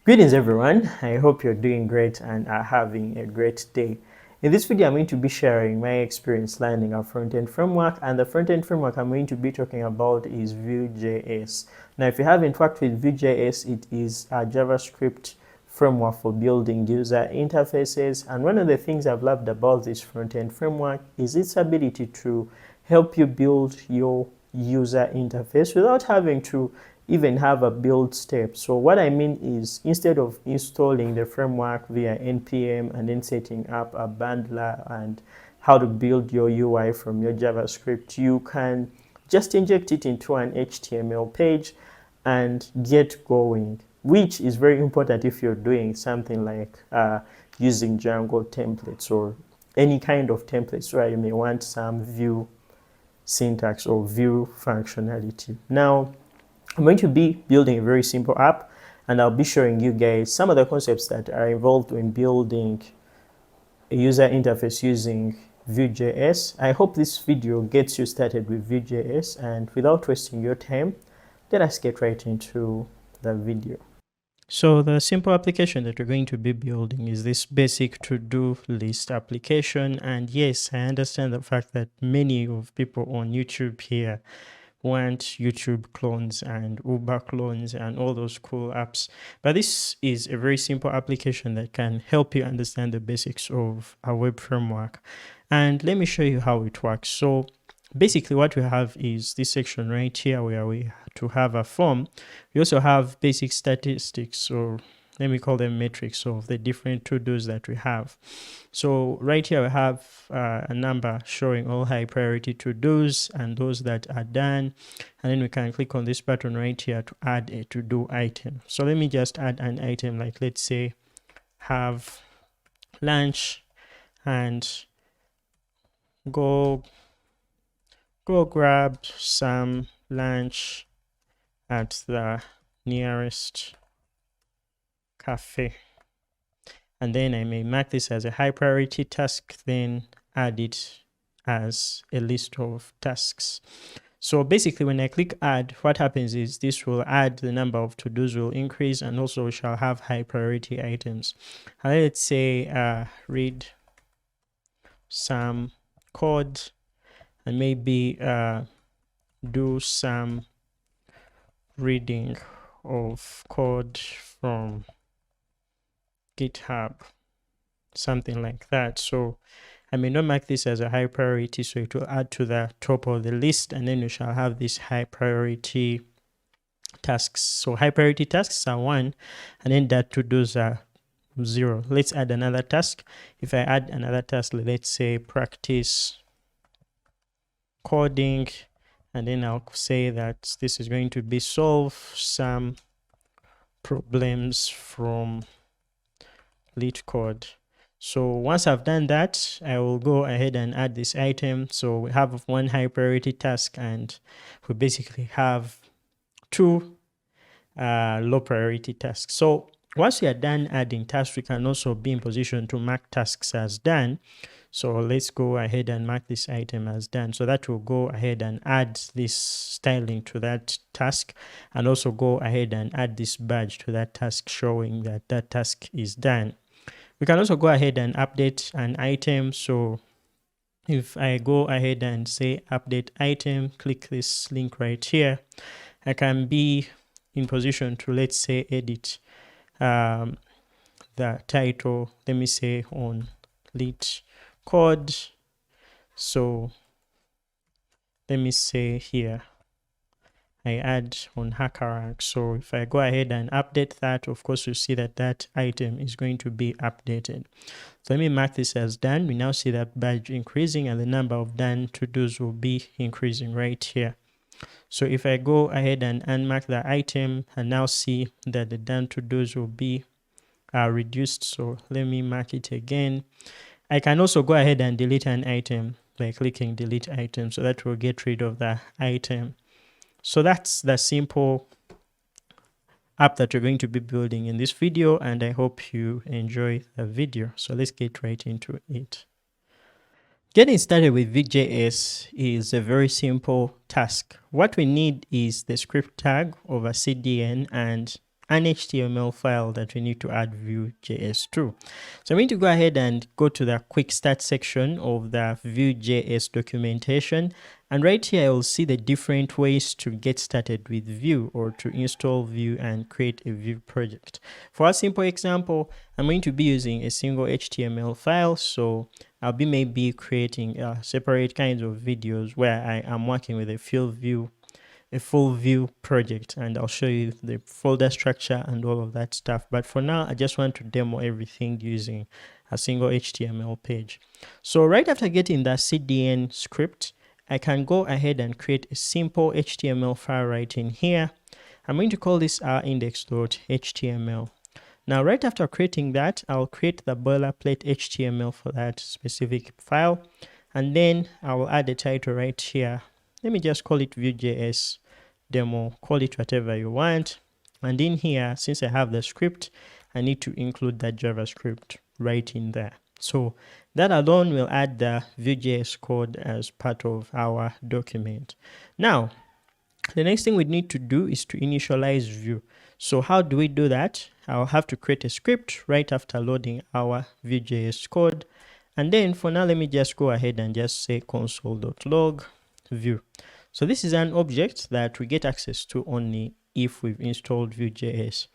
Greetings everyone, I hope you're doing great and are having a great day. In this video I'm going to be sharing my experience learning a front-end framework, and the front-end framework I'm going to be talking about is VueJS. Now if you haven't worked with VueJS, it is a JavaScript framework for building user interfaces, and one of the things I've loved about this front-end framework is its ability to help you build your user interface without having to even have a build step. So what I mean is, instead of installing the framework via npm and then setting up a bundler and how to build your UI from your JavaScript, you can just inject it into an HTML page and get going, which is very important if you're doing something like using Django templates or any kind of templates where you may want some view syntax or view functionality. Now, I'm going to be building a very simple app, and I'll be showing you guys some of the concepts that are involved in building a user interface using VueJS. I hope this video gets you started with VueJS, and without wasting your time, let us get right into the video. So the simple application that we're going to be building is this basic to-do list application. And yes, I understand the fact that many of people on YouTube here want YouTube clones and Uber clones and all those cool apps. But this is a very simple application that can help you understand the basics of a web framework. And let me show you how it works. So basically what we have is this section right here where we to have a form. We also have basic statistics, or let me call them metrics of the different to-dos that we have. So right here we have a number showing all high priority to-dos and those that are done. And then we can click on this button right here to add a to-do item. So let me just add an item, like let's say have lunch and go grab some lunch at the nearest cafe. And then I may mark this as a high priority task, then add it as a list of tasks. So basically when I click add, what happens is this will add, the number of to-dos will increase, and also we shall have high priority items. And let's say read some code and maybe do some reading of code from GitHub, something like that. So I may not mark this as a high priority, so it will add to the top of the list, and then you shall have these high priority tasks. So high priority tasks are 1, and then that to-dos are 0. Let's add another task. If I add another task, let's say practice coding, and then I'll say that this is going to be solve some problems from LeetCode. So once I've done that, I will go ahead and add this item. So we have one high priority task, and we basically have 2 low priority tasks. So once we are done adding tasks, we can also be in position to mark tasks as done. So let's go ahead and mark this item as done. So that will go ahead and add this styling to that task, and also go ahead and add this badge to that task showing that that task is done. We can also go ahead and update an item. So if I go ahead and say update item, click this link right here, I can be in position to, let's say, edit the title, let me say on LeetCode. So let me say here I add on HackerRank. So if I go ahead and update that, of course you see that that item is going to be updated. So let me mark this as done. We now see that badge increasing, and the number of done to-dos will be increasing right here. So if I go ahead and unmark the item, and now see that the done to-dos will be reduced. So let me mark it again. I can also go ahead and delete an item by clicking delete item, so that will get rid of the item. So that's the simple app that we're going to be building in this video, and I hope you enjoy the video. So let's get right into it. Getting started with VueJS is a very simple task. What we need is the script tag of a CDN and an HTML file that we need to add VueJS to. So I'm going to go ahead and go to the quick start section of the VueJS documentation. And right here, I will see the different ways to get started with Vue or to install Vue and create a Vue project. For a simple example, I'm going to be using a single HTML file. So I'll be maybe creating separate kinds of videos where I am working with a full Vue project, and I'll show you the folder structure and all of that stuff. But for now, I just want to demo everything using a single HTML page. So right after getting that CDN script, I can go ahead and create a simple HTML file right in here. I'm going to call this our index.html. Now, right after creating that, I'll create the boilerplate HTML for that specific file. And then I will add a title right here. Let me just call it VueJS demo, call it whatever you want. And in here, since I have the script, I need to include that JavaScript right in there. So that alone will add the VueJS code as part of our document. Now, the next thing we need to do is to initialize Vue. So how do we do that? I'll have to create a script right after loading our VueJS code. And then for now, let me just go ahead and just say console.log Vue. So this is an object that we get access to only if we've installed VueJS.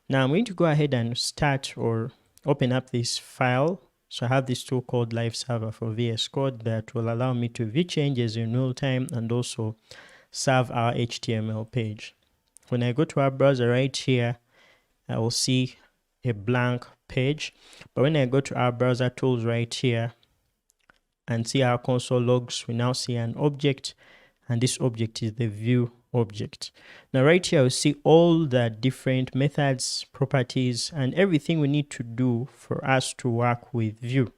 Now I'm going to go ahead and start or open up this file. So I have this tool called Live Server for VS Code that will allow me to view changes in real time and also serve our HTML page. When I go to our browser right here, I will see a blank page. But when I go to our browser tools right here and see our console logs, we now see an object, and this object is the Vue object. Now right here, you'll see all the different methods, properties, and everything we need to do for us to work with Vue.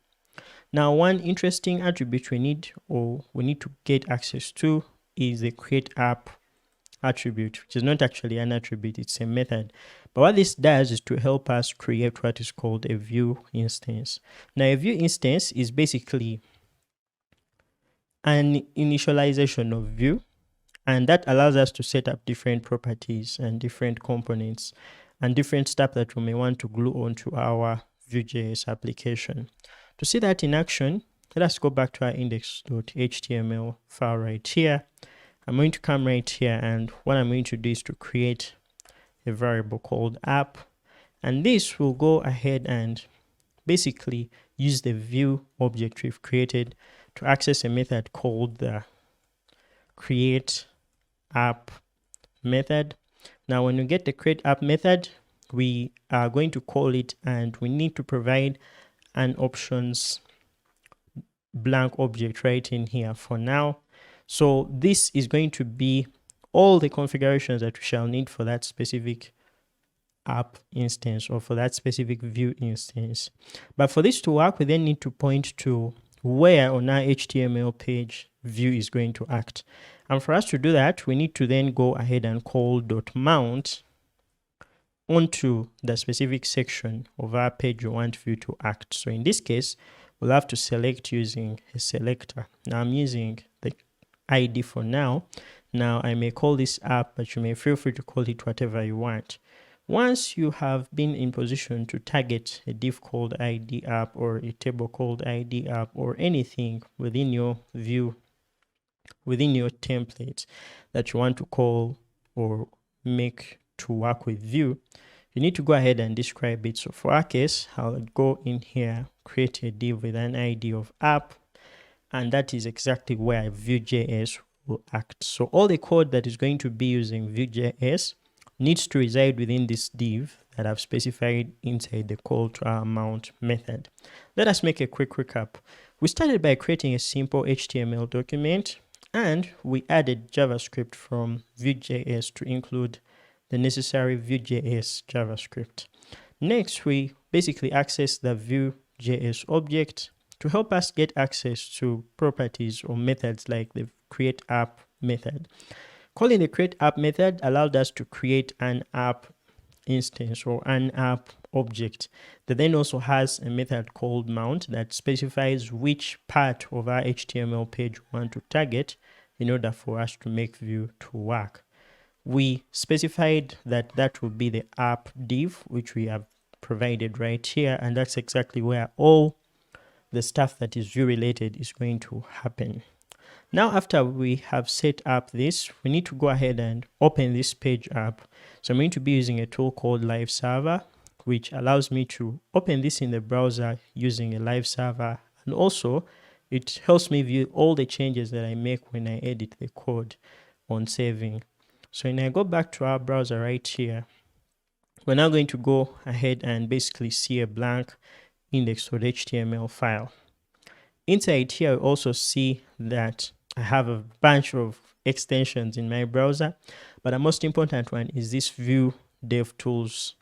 Now, one interesting attribute we need to get access to is the create app attribute, which is not actually an attribute, it's a method. But what this does is to help us create what is called a Vue instance. Now, a Vue instance is basically an initialization of Vue, and that allows us to set up different properties and different components and different stuff that we may want to glue onto our VueJS application. To see that in action, let us go back to our index.html file right here. I'm going to come right here, and what I'm going to do is to create a variable called app, and this will go ahead and basically use the Vue object we've created to access a method called the create app method. Now, when we get the create app method, we are going to call it, and we need to provide an options blank object right in here for now. So this is going to be all the configurations that we shall need for that specific app instance or for that specific Vue instance. But for this to work, we then need to point to where on our HTML page Vue is going to act. And for us to do that, we need to then go ahead and call .mount onto the specific section of our page we want Vue to act. So in this case, we'll have to select using a selector. Now I'm using the ID for now. Now I may call this app, but you may feel free to call it whatever you want. Once you have been in position to target a div called ID app or a table called ID app or anything within your Vue, within your template that you want to call or make to work with Vue, you need to go ahead and describe it. So for our case, I'll go in here, create a div with an ID of app, and that is exactly where VueJS will act. So all the code that is going to be using VueJS needs to reside within this div that I've specified inside the call to our mount method. Let us make a quick recap. We started by creating a simple HTML document, and we added JavaScript from VueJS to include the necessary VueJS JavaScript. Next, we basically access the VueJS object to help us get access to properties or methods like the create app method. Calling the create app method allowed us to create an app instance or an app object that then also has a method called mount that specifies which part of our HTML page we want to target in order for us to make Vue to work. we specified that that will be the app div, which we have provided right here, and that's exactly where all the stuff that is Vue related is going to happen. Now, after we have set up this, we need to go ahead and open this page up. So I'm going to be using a tool called Live Server, which allows me to open this in the browser using a live server. And also, it helps me view all the changes that I make when I edit the code on saving. So when I go back to our browser right here, we're now going to go ahead and basically see a blank index.html file. Inside here, I also see that I have a bunch of extensions in my browser, but the most important one is this Vue Dev Tools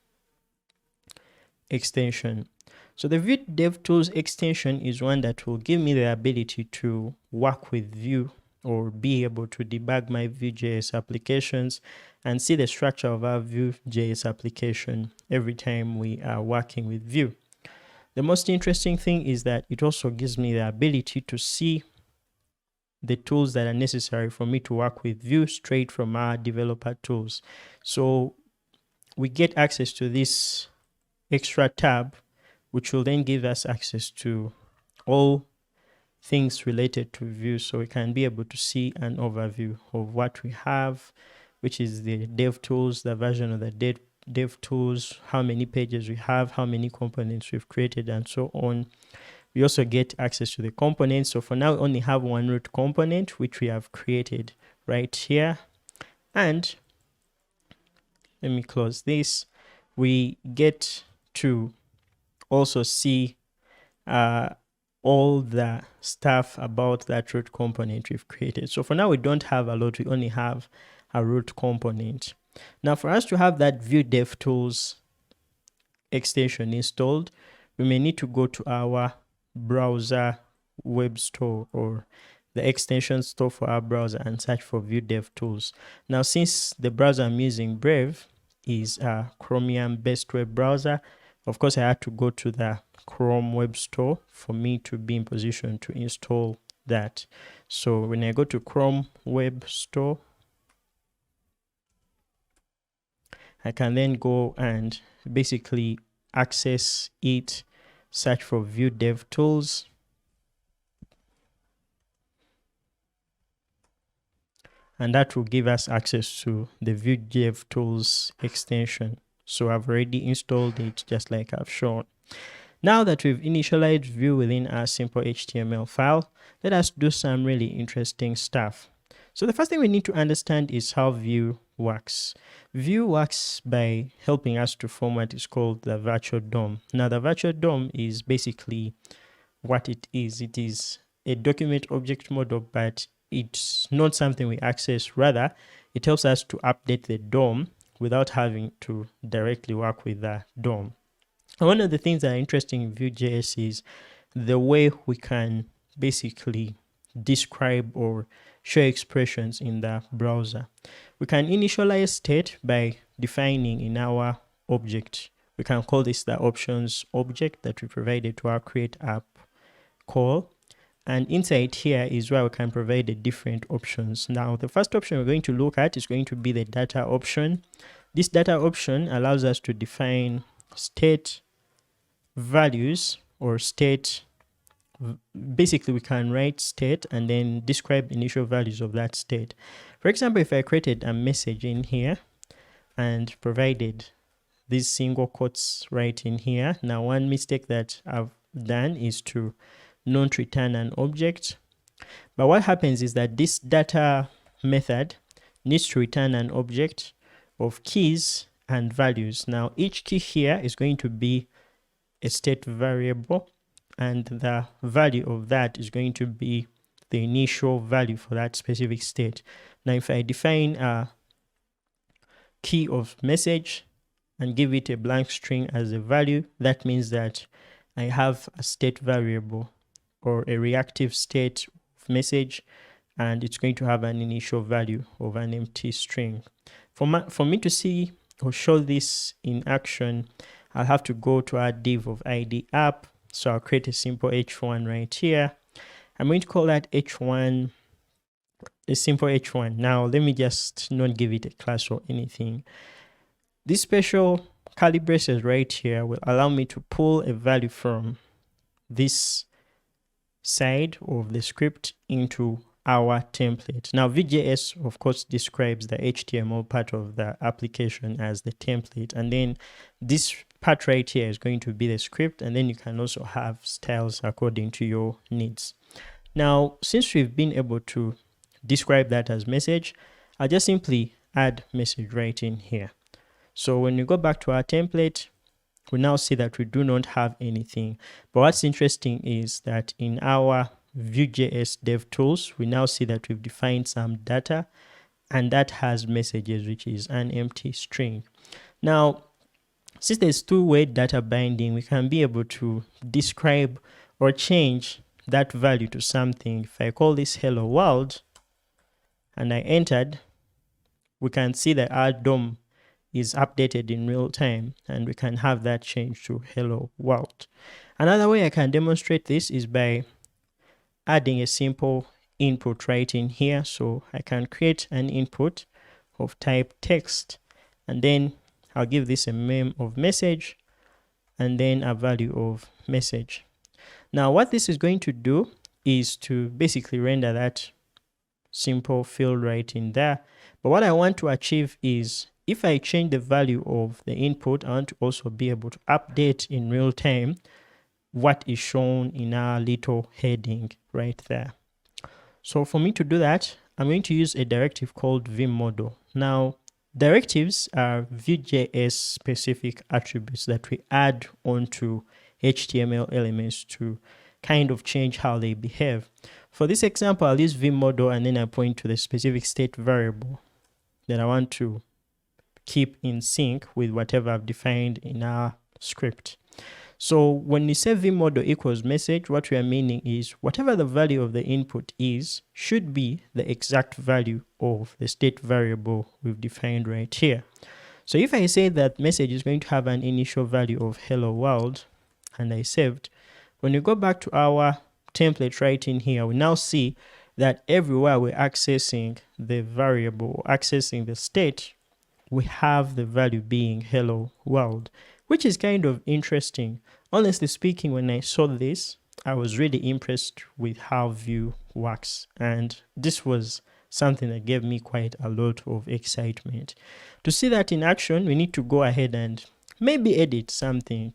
extension. So the Vue Dev Tools extension is one that will give me the ability to work with Vue or be able to debug my VueJS applications and see the structure of our VueJS application every time we are working with Vue. The most interesting thing is that it also gives me the ability to see the tools that are necessary for me to work with Vue straight from our developer tools. So we get access to this extra tab, which will then give us access to all things related to Vue. So we can be able to see an overview of what we have, which is the dev tools, the version of the dev tools, how many pages we have, how many components we've created, and so on. We also get access to the components. So for now, we only have one root component, which we have created right here. And let me close this. We get to also see all the stuff about that root component we've created. So for now, we don't have a lot. We only have a root component. Now, for us to have that Vue Dev Tools extension installed, we may need to go to our browser web store or the extension store for our browser and search for Vue Dev Tools. Now, since the browser I'm using, Brave, is a Chromium based web browser, of course I had to go to the Chrome web store for me to be in position to install that. So when I go to Chrome web store, I can then go and basically access it, search for Vue Dev Tools, and that will give us access to the Vue Dev Tools extension. So I've already installed it just like I've shown. Now that we've initialized Vue within our simple HTML file, let us do some really interesting stuff. So the first thing we need to understand is how Vue works. Vue works by helping us to form what is called the virtual DOM. Now the virtual DOM is basically what it is. It is a document object model, but it's not something we access. Rather, it helps us to update the DOM without having to directly work with the DOM. And one of the things that are interesting in VueJS is the way we can basically describe or show expressions in the browser. We can initialize state by defining in our object. We can call this the options object that we provided to our create app call. And inside here is where we can provide the different options. Now, the first option we're going to look at is going to be the data option. This data option allows us to define state values or state. Basically, we can write state and then describe initial values of that state. For example, if I created a message in here and provided these single quotes right in here. Now, one mistake that I've done is to not return an object. But what happens is that this data method needs to return an object of keys and values. Now, each key here is going to be a state variable, and the value of that is going to be the initial value for that specific state. Now, if I define a key of message and give it a blank string as a value, that means that I have a state variable or a reactive state of message, and it's going to have an initial value of an empty string. For me to see or show this in action, I'll have to go to our div of ID app. So I'll create a simple h1 right here. I'm going to call that h1 a simple h1. Now let me just not give it a class or anything. This special curly braces right here will allow me to pull a value from this side of the script into our template. Now VueJS of course describes the HTML part of the application as the template, and then this part right here is going to be the script, and then you can also have styles according to your needs. Now since we've been able to describe that as message, I'll just simply add message right in here. So when we go back to our template, we now see that we do not have anything. But what's interesting is that in our VueJS Dev Tools, we now see that we've defined some data, and that has messages, which is an empty string. Now, since there's two-way data binding, we can be able to describe or change that value to something. If I call this hello world and I entered, we can see that our DOM is updated in real time, and we can have that change to hello world. Another way I can demonstrate this is by adding a simple input right in here. So I can create an input of type text, and then I'll give this a mem of message and then a value of message. Now what this is going to do is to basically render that simple field right in there. But what I want to achieve is, if I change the value of the input, I want to also be able to update in real time what is shown in our little heading right there. So for me to do that, I'm going to use a directive called vmodel. Now, directives are VueJS specific attributes that we add onto HTML elements to kind of change how they behave. For this example, I'll use vmodel, and then I point to the specific state variable that I want to keep in sync with whatever I've defined in our script. So when we say vmodel equals message, what we are meaning is whatever the value of the input is should be the exact value of the state variable we've defined right here. So if I say that message is going to have an initial value of hello world, and I saved, when you go back to our template right in here, we now see that everywhere we're accessing the variable, accessing the state, we have the value being hello world, which is kind of interesting. Honestly speaking, when I saw this, I was really impressed with how Vue works, and this was something that gave me quite a lot of excitement. To see that in action, we need to go ahead and maybe edit something.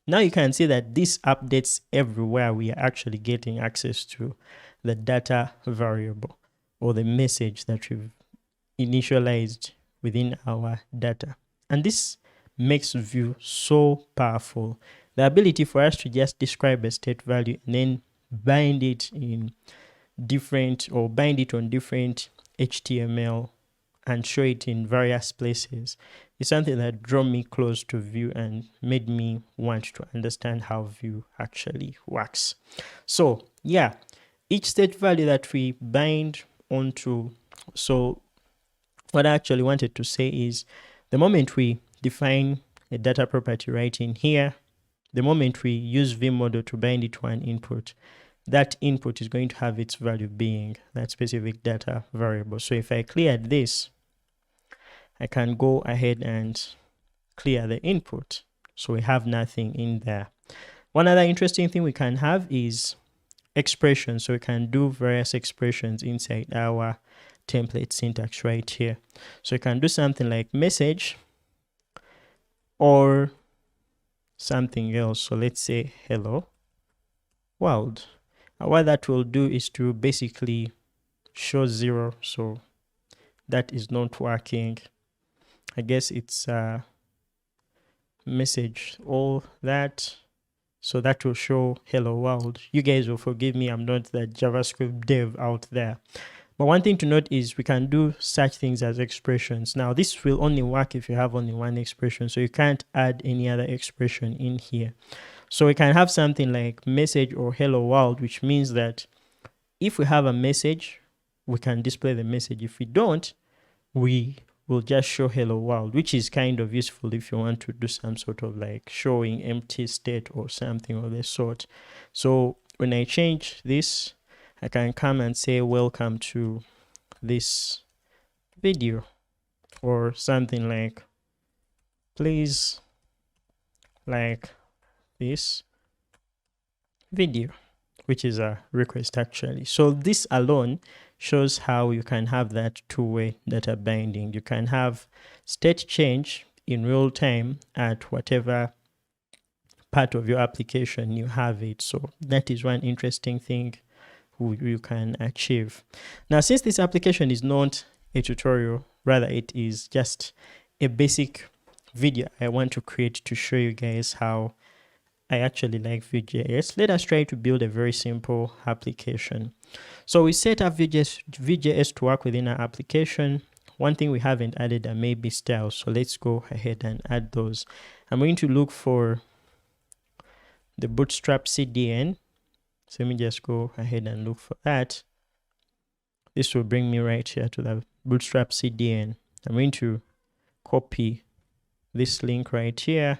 Now you can see that this updates everywhere we are actually getting access to the data variable or the message that we've initialized within our data. And this makes Vue so powerful. The ability for us to just describe a state value and then bind it in different, or bind it on different HTML and show it in various places is something that drew me close to Vue and made me want to understand how Vue actually works. So yeah, each state value that we bind onto, so what I actually wanted to say is the moment we define a data property right in here, the moment we use vmodel to bind it to an input, that input is going to have its value being that specific data variable. So if I cleared this, I can go ahead and clear the input. So we have nothing in there. One other interesting thing we can have is expressions. So we can do various expressions inside our template syntax right here. So you can do something like message or something else. So let's say hello world. And what that will do is to basically show 0. So that is not working. I guess it's a message, all that. So that will show hello world. You guys will forgive me, I'm not the JavaScript dev out there. But one thing to note is we can do such things as expressions. Now, this will only work if you have only one expression, so you can't add any other expression in here. So we can have something like message or hello world, which means that if we have a message, we can display the message. If we don't, we will just show hello world, which is kind of useful if you want to do some sort of like showing empty state or something of the sort. So when I change this, I can come and say welcome to this video, or something like please like this video, which is a request actually. So this alone shows how you can have that two-way data binding. You can have state change in real time at whatever part of your application you have it. So that is one interesting thing you can achieve. Now, since this application is not a tutorial, rather it is just a basic video I want to create to show you guys how I actually like VueJS, let us try to build a very simple application. So we set up VueJS to work within our application. One thing we haven't added are maybe styles, so let's go ahead and add those. I'm going to look for the Bootstrap CDN. So let me just go ahead and look for that. This will bring me right here to the Bootstrap CDN. I'm going to copy this link right here.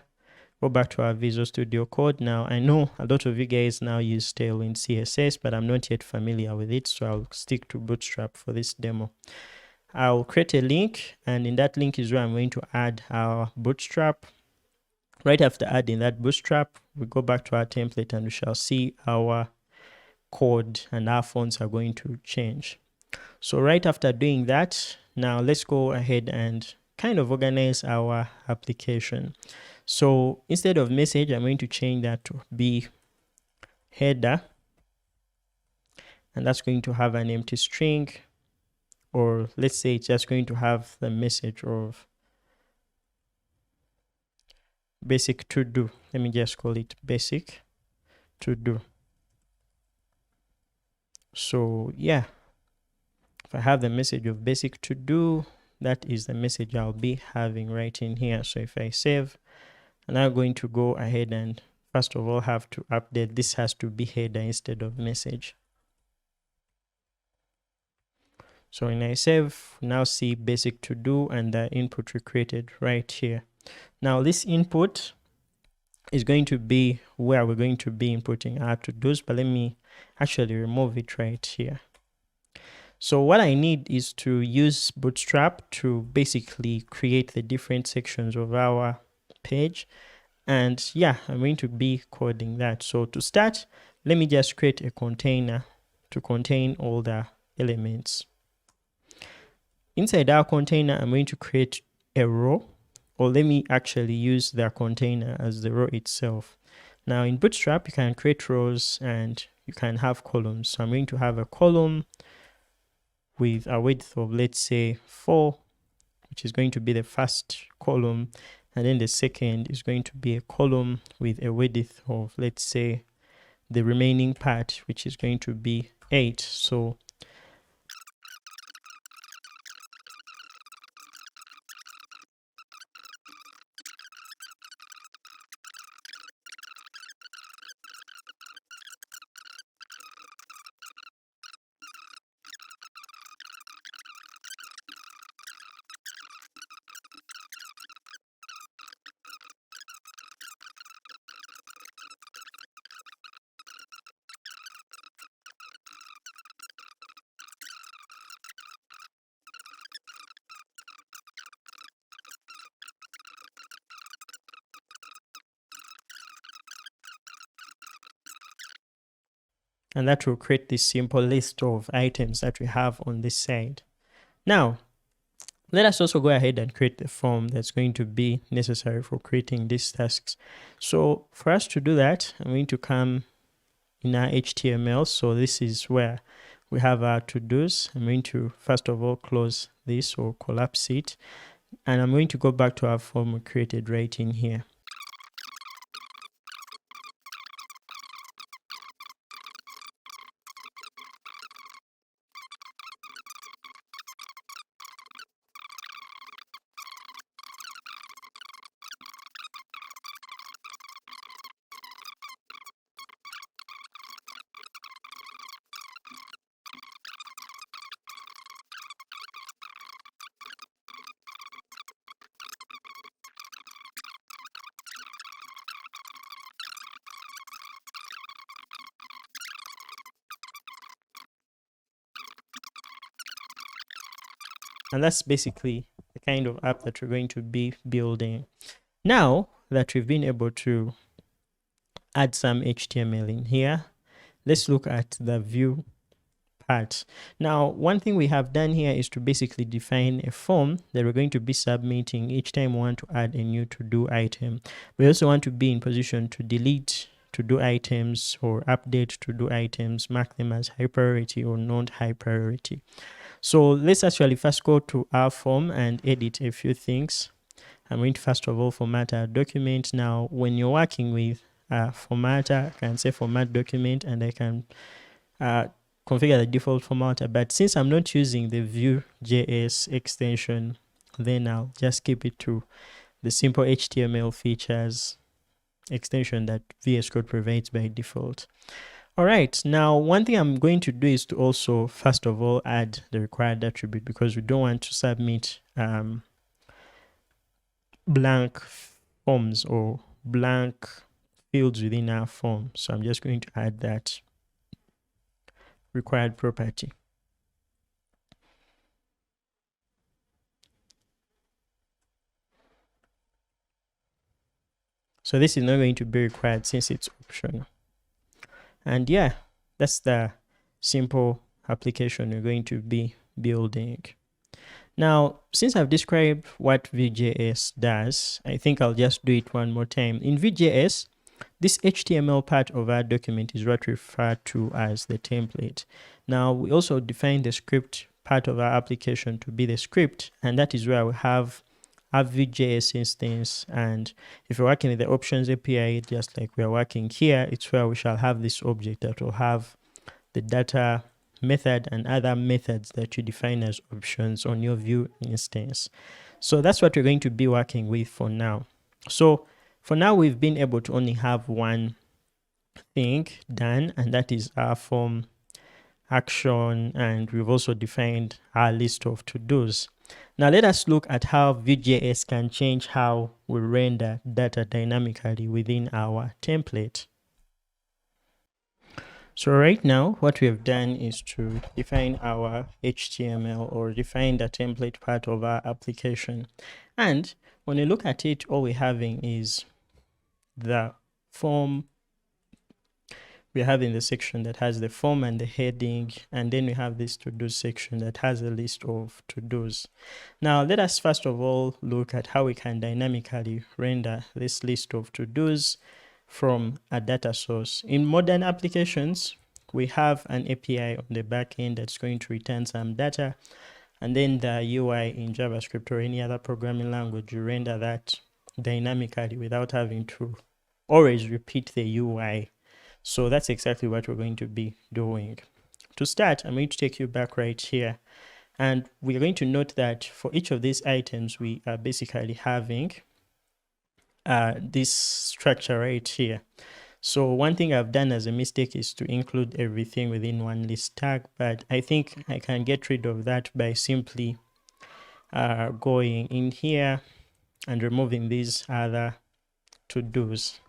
Go back to our Visual Studio Code. Now, I know a lot of you guys now use Tailwind CSS, but I'm not yet familiar with it, so I'll stick to Bootstrap for this demo. I'll create a link, and in that link is where I'm going to add our Bootstrap. Right after adding that Bootstrap, we go back to our template and we shall see our code and our fonts are going to change. So right after doing that, now let's go ahead and kind of organize our application. So instead of message, I'm going to change that to be header, and that's going to have an empty string, or let's say it's just going to have the message of basic to do. Let me just call it basic to do. So yeah, if I have the message of basic to do, that is the message I'll be having right in here. So if I save, and I'm going to go ahead and first of all have to update. This has to be header instead of message. So when I save, now see basic to do and the input we created right here. Now this input is going to be where we're going to be inputting our to-dos, but let me actually remove it right here. So what I need is to use Bootstrap to basically create the different sections of our page. And yeah, I'm going to be coding that. So to start, let me just create a container to contain all the elements. Inside our container, I'm going to create a row, or let me actually use the container as the row itself. Now in Bootstrap, you can create rows and you can have columns. So I'm going to have a column with a width of, let's say, 4, which is going to be the first column. And then the second is going to be a column with a width of, let's say, the remaining part, which is going to be 8. So and that will create this simple list of items that we have on this side. Now, let us also go ahead and create the form that's going to be necessary for creating these tasks. So for us to do that, I'm going to come in our HTML. So this is where we have our to-dos. I'm going to first of all close this or collapse it. And I'm going to go back to our form we created right in here. And that's basically the kind of app that we're going to be building. Now that we've been able to add some HTML in here, let's look at the view part. Now, one thing we have done here is to basically define a form that we're going to be submitting each time we want to add a new to-do item. We also want to be in position to delete to-do items or update to-do items, mark them as high priority or not high priority. So let's actually first go to our form and edit a few things. I'm going to first of all format our document. Now, when you're working with a formatter, I can say format document, and I can configure the default formatter. But since I'm not using the VueJS extension, then I'll just keep it to the simple HTML features extension that VS Code provides by default. All right, now one thing I'm going to do is to also first of all add the required attribute, because we don't want to submit blank forms or blank fields within our form. So I'm just going to add that required property. So this is not going to be required since it's optional. And yeah, that's the simple application we're going to be building. Now, since I've described what VueJS does, I think I'll just do it one more time. In VueJS, this HTML part of our document is what we refer to as the template. Now, we also define the script part of our application to be the script, and that is where we have our VueJS instance. And if you're working with the options API, just like we are working here, it's where we shall have this object that will have the data method and other methods that you define as options on your Vue instance. So that's what we're going to be working with for now. So for now, we've been able to only have one thing done, and that is our form action, and we've also defined our list of to-dos. Now let us look at how VueJS can change how we render data dynamically within our template. So right now, what we have done is to define our HTML or define the template part of our application. And when you look at it, all we're having is the form. We're having the section that has the form and the heading, and then we have this to-do section that has a list of to-dos. Now, let us first of all look at how we can dynamically render this list of to-dos from a data source. In modern applications, we have an API on the back end that's going to return some data, and then the UI in JavaScript or any other programming language, you render that dynamically without having to always repeat the UI. So that's exactly what we're going to be doing. To start, I'm going to take you back right here, and we're going to note that for each of these items, we are basically having this structure right here. So one thing I've done as a mistake is to include everything within one list tag, but I think I can get rid of that by simply going in here and removing these other to-dos.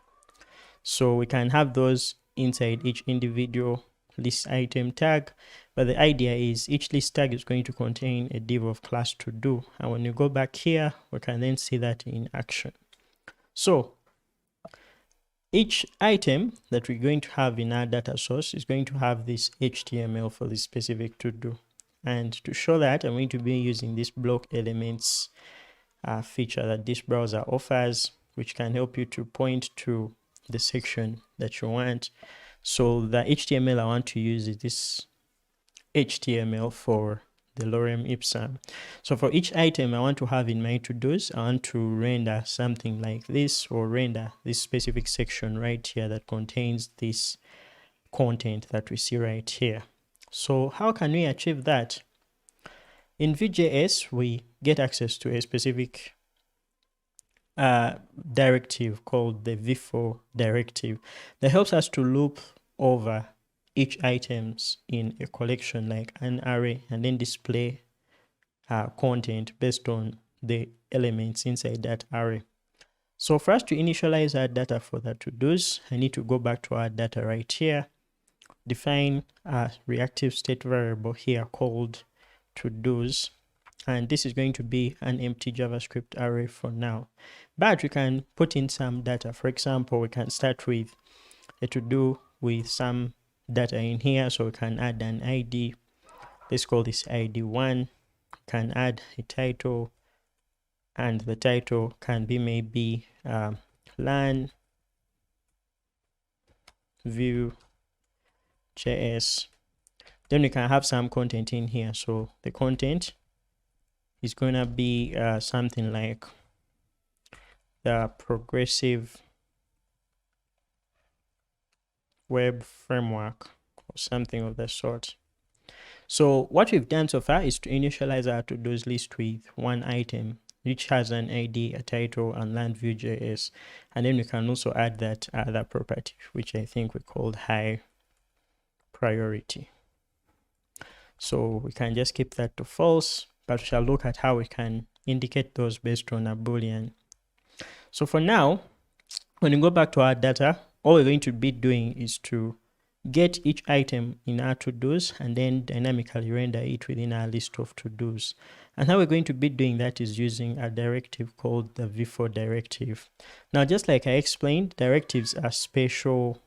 So we can have those inside each individual list item tag, but the idea is each list tag is going to contain a div of class to do, and when you go back here, we can then see that in action. So each item that we're going to have in our data source is going to have this HTML for this specific to do, and to show that, I'm going to be using this block elements feature that this browser offers, which can help you to point to the section that you want. So the HTML I want to use is this HTML for the lorem ipsum. So for each item I want to have in my to-dos, I want to render something like this, or render this specific section right here that contains this content that we see right here. So how can we achieve that? In VueJS, we get access to a specific directive called the v-for directive that helps us to loop over each items in a collection like an array, and then display content based on the elements inside that array. So for us to initialize our data for the to-dos, I need to go back to our data right here, define a reactive state variable here called to-dos, and this is going to be an empty JavaScript array for now. But we can put in some data. For example, we can start with a to-do with some data in here. So we can add an ID. Let's call this ID1. Can add a title, and the title can be maybe learn VueJS. Then we can have some content in here. So the content is going to be something like the progressive web framework or something of that sort. So what we've done so far is to initialize our to-dos list with one item, which has an ID, a title, and learn VueJS. And then we can also add that other property, which I think we called high priority. So we can just keep that to false, but we shall look at how we can indicate those based on a Boolean. So for now, when we go back to our data, all we're going to be doing is to get each item in our to-dos and then dynamically render it within our list of to-dos. And how we're going to be doing that is using a directive called the v-for directive. Now, just like I explained, directives are special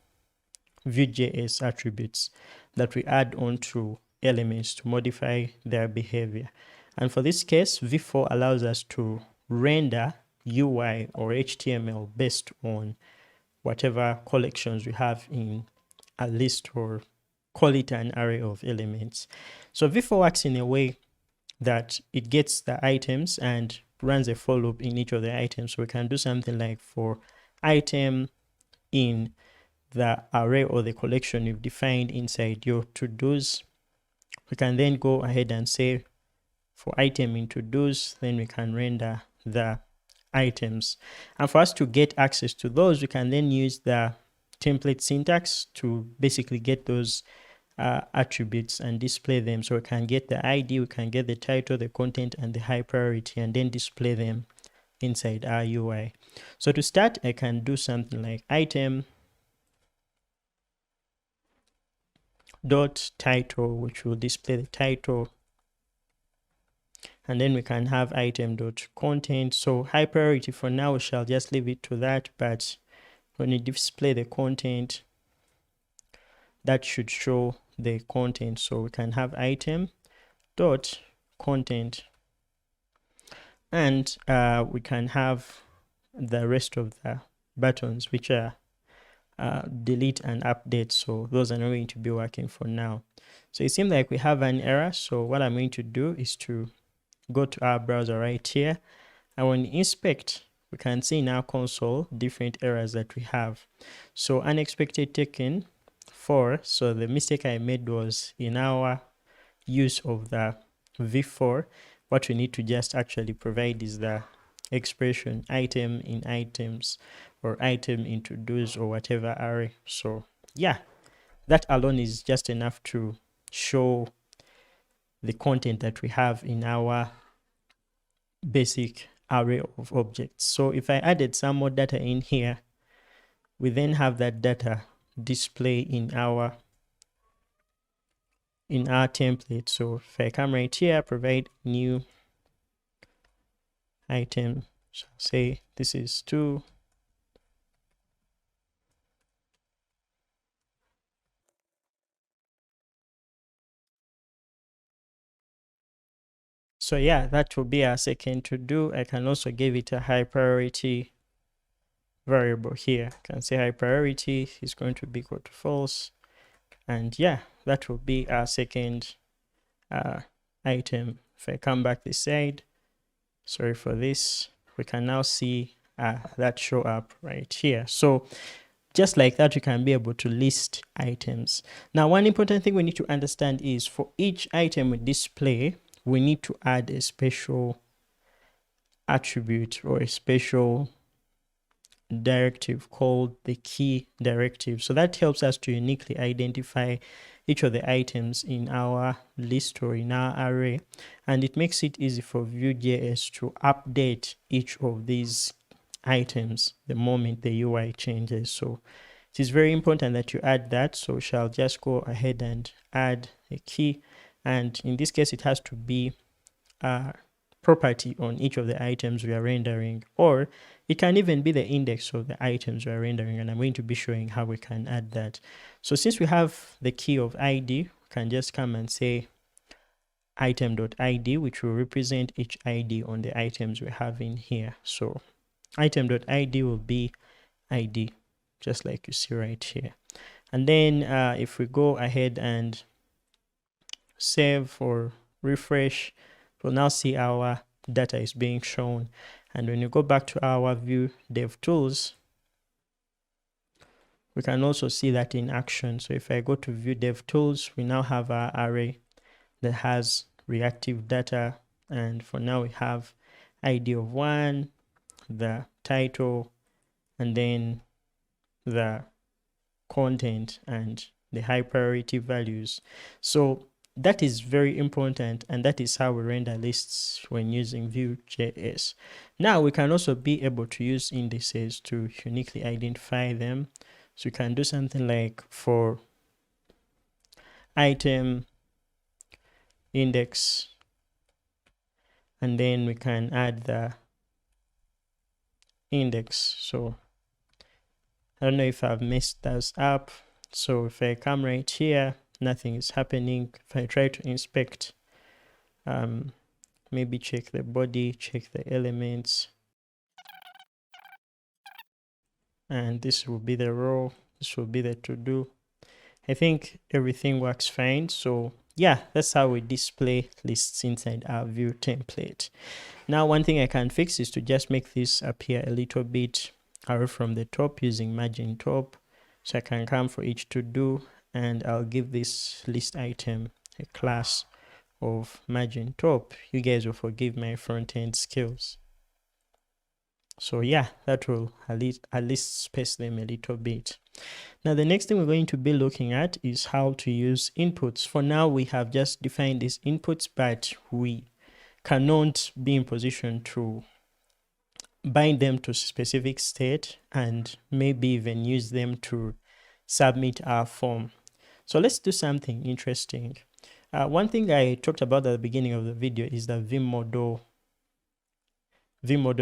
VueJS attributes that we add onto elements to modify their behavior. And for this case, v-for allows us to render UI or HTML based on whatever collections we have in a list, or call it an array of elements. So v-for works in a way that it gets the items and runs a for loop in each of the items. So we can do something like for item in the array or the collection you've defined inside your to-dos. We can then go ahead and say for item in to-dos, then we can render the items. And for us to get access to those, we can then use the template syntax to basically get those attributes and display them. So we can get the ID, we can get the title, the content, and the high priority, and then display them inside our UI. So to start, I can do something like item dot title, which will display the title, and then we can have item dot content. So high priority for now, we shall just leave it to that, but when you display the content, that should show the content. So we can have item dot content, and we can have the rest of the buttons, which are delete and update. So those are not going to be working for now. So it seems like we have an error. So what I'm going to do is to go to our browser right here, and when we inspect, we can see in our console different errors that we have. So unexpected taken 4. So the mistake I made was in our use of the v-for. What we need to just actually provide is the expression item in items, or item in to-dos, or whatever array. So yeah, that alone is just enough to show the content that we have in our basic array of objects. So if I added some more data in here, we then have that data display in our template. So if I come right here, provide new item, so say this is 2. So yeah, that will be our second to do. I can also give it a high priority variable here. I can say high priority is going to be equal to false. And yeah, that will be our second item. If I come back this side, sorry for this, we can now see that show up right here. So just like that, you can be able to list items. Now, one important thing we need to understand is for each item we display, we need to add a special attribute or a special directive called the key directive. So that helps us to uniquely identify each of the items in our list or in our array, and it makes it easy for VueJS to update each of these items the moment the UI changes. So it is very important that you add that. So we shall just go ahead and add a key, and in this case it has to be property on each of the items we are rendering, or it can even be the index of the items we are rendering, and I'm going to be showing how we can add that. So since we have the key of ID, we can just come and say item.id, which will represent each ID on the items we have in here. So item.id will be ID, just like you see right here. And then if we go ahead and save or refresh, we'll now see our data is being shown. And when you go back to our Vue Dev Tools, we can also see that in action. So if I go to Vue Dev Tools, we now have our array that has reactive data, and for now we have ID of 1, the title, and then the content and the high priority values. So that is very important, and that is how we render lists when using VueJS. Now we can also be able to use indices to uniquely identify them. So you can do something like for item index, and then we can add the index. So I don't know if I've messed this up. So if I come right here, nothing is happening. If I try to inspect, maybe check the body, check the elements, and this will be the row, this will be the to-do. I think everything works fine. So yeah, that's how we display lists inside our Vue template. Now one thing I can fix is to just make this appear a little bit away from the top using margin top. So I can come for each to-do, and I'll give this list item a class of margin top. You guys will forgive my front-end skills. So yeah, that will at least space them a little bit. Now the next thing we're going to be looking at is how to use inputs. For now we have just defined these inputs, but we cannot be in position to bind them to a specific state and maybe even use them to submit our form. So let's do something interesting. One thing I talked about at the beginning of the video is the vmodel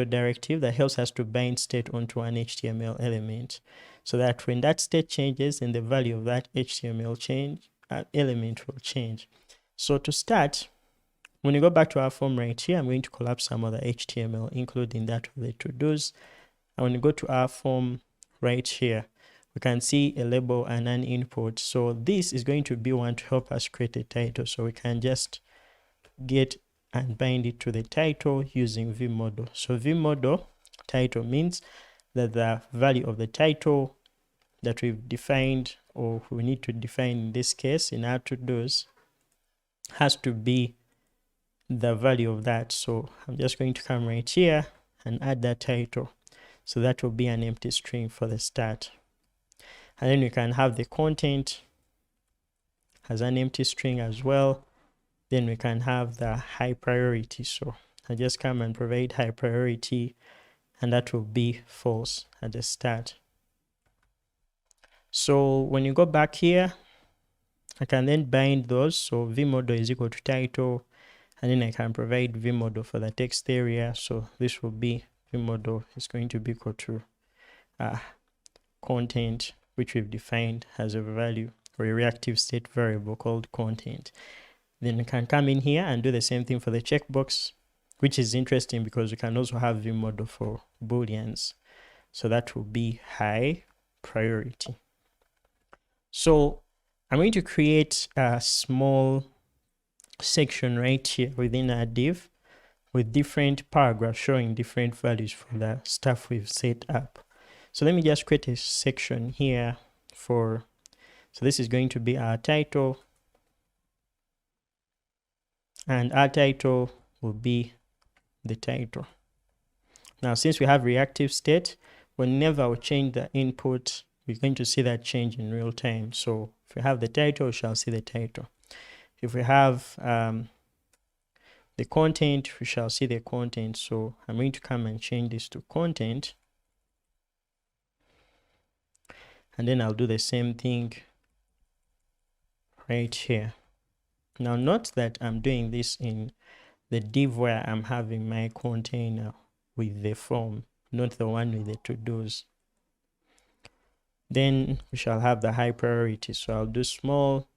directive that helps us to bind state onto an HTML element, so that when that state changes, then the value of that HTML element will change. So to start, when you go back to our form right here, I'm going to collapse some of the HTML, including that of the to-dos. And when you go to our form right here, we can see a label and an input. So this is going to be one to help us create a title. So we can just get and bind it to the title using vmodel. So vmodel title means that the value of the title that we've defined, or we need to define in this case in our to-dos, has to be the value of that. So I'm just going to come right here and add that title. So that will be an empty string for the start. And then we can have the content as an empty string as well. Then we can have the high priority. So I just come and provide high priority, and that will be false at the start. So when you go back here, I can then bind those. So vmodel is equal to title, and then I can provide vmodel for the text area. So this will be vmodel is going to be equal to content, which we've defined as a value or a reactive state variable called content. Then we can come in here and do the same thing for the checkbox, which is interesting because we can also have vmodel for booleans. So that will be high priority. So I'm going to create a small section right here within our div with different paragraphs showing different values for the stuff we've set up. So let me just create a section here so this is going to be our title, and our title will be the title. Now since we have reactive state, whenever we change the input, we're going to see that change in real time. So if we have the title, we shall see the title. If we have the content, we shall see the content. So I'm going to come and change this to content, and then I'll do the same thing right here. Now note that I'm doing this in the div where I'm having my container with the form, not the one with the to-dos. Then we shall have the high priority. So I'll do small,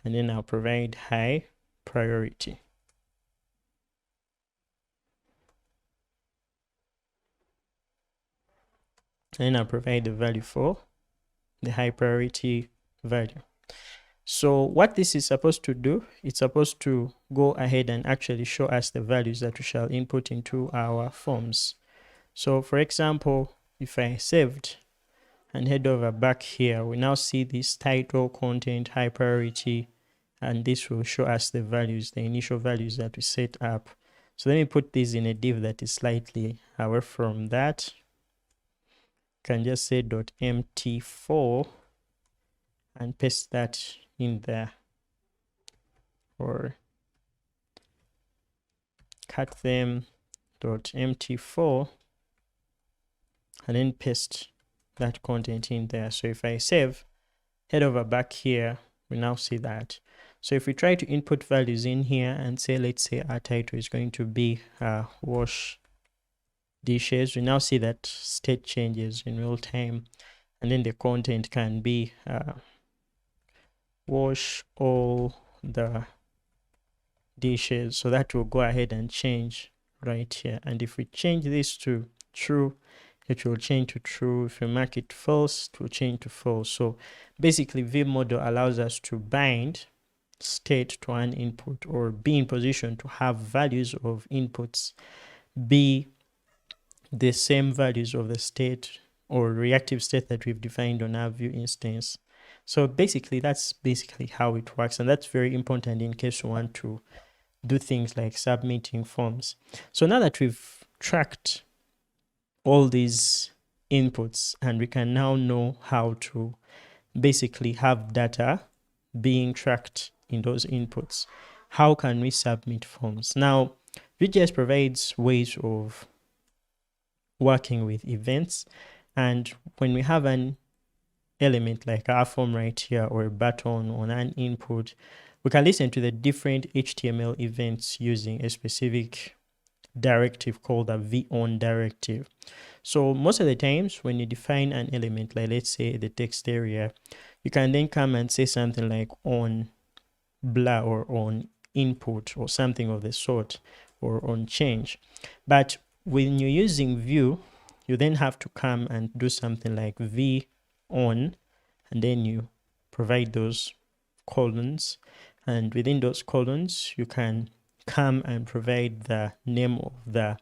and then I'll provide high priority. And I'll provide the value for the high priority value. So what this is supposed to do, it's supposed to go ahead and actually show us the values that we shall input into our forms. So for example, if I saved and head over back here, we now see this title, content, high priority, and this will show us the values, the initial values that we set up. So let me put this in a div that is slightly away from that. Can just say .mt4 and paste that in there, or cut them .mt4 and then paste that content in there. So if I save, head over back here, we now see that. So if we try to input values in here and say, let's say our title is going to be wash dishes, we now see that state changes in real time, and then the content can be wash all the dishes. So that will go ahead and change right here. And if we change this to true, it will change to true. If we mark it false, it will change to false. So basically Vue model allows us to bind state to an input, or be in position to have values of inputs be the same values of the state or reactive state that we've defined on our Vue instance. So basically that's basically how it works, and that's very important in case you want to do things like submitting forms. So now that we've tracked all these inputs, and we can now know how to basically have data being tracked in those inputs, how can we submit forms? Now VueJS provides ways of working with events, and when we have an element like our form right here, or a button on an input, we can listen to the different HTML events using a specific directive called a VON directive. So most of the times when you define an element, like let's say the text area, you can then come and say something like on blur, or on input, or something of the sort, or on change. But when you're using Vue, you then have to come and do something like VON, and then you provide those colons, and within those colons you can come and provide the name of the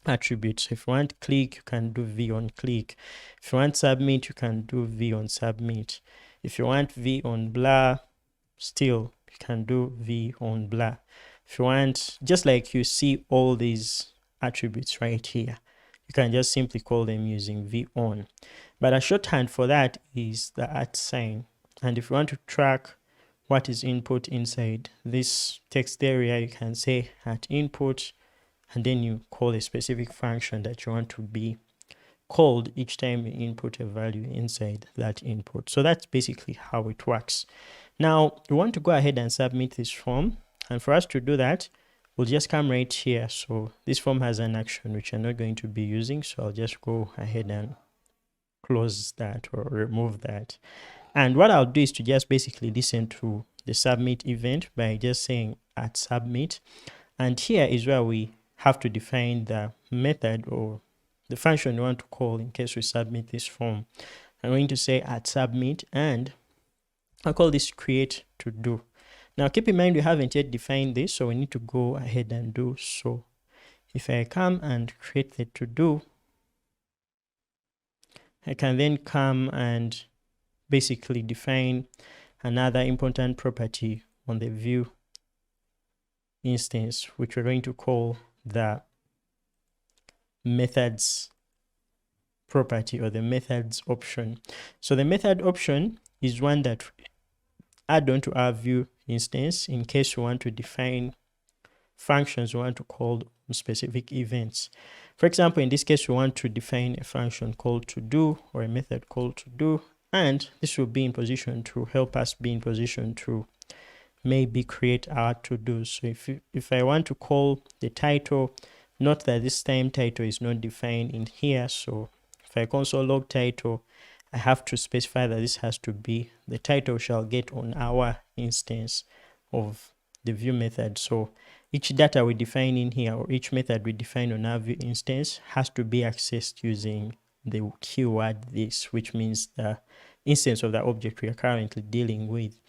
attribute. So if you want click, you can do VON click. If you want submit, you can do VON submit. If you want VON blur, still you can do VON blur. If you want, just like you see all these attributes right here, you can just simply call them using VON. But a shorthand for that is the @. And if you want to track what is input inside this text area, you can say @input, and then you call a specific function that you want to be called each time you input a value inside that input. So that's basically how it works. Now we want to go ahead and submit this form, and for us to do that, we'll just come right here. So this form has an action which I'm not going to be using, so I'll just go ahead and close that or remove that. And what I'll do is to just basically listen to the submit event by just saying @submit, and here is where we have to define the method or the function we want to call in case we submit this form. I'm going to say @submit, and I'll call this create to do. Now keep in mind we haven't yet defined this, so we need to go ahead and do so. If I come and create the to do, I can then come and basically define another important property on the Vue instance, which we're going to call the methods property, or the methods option. So the method option is one that add on to our Vue instance in case we want to define functions we want to call specific events. For example, in this case, we want to define a function called to do, or a method called to do, and this will be in position to help us be in position to maybe create our to-dos. So if I want to call the title, note that this time title is not defined in here. So if I console log title, I have to specify that this has to be the title shall get on our instance of the view method. So each data we define in here, or each method we define on our view instance, has to be accessed using the keyword this, which means the instance of the object we are currently dealing with.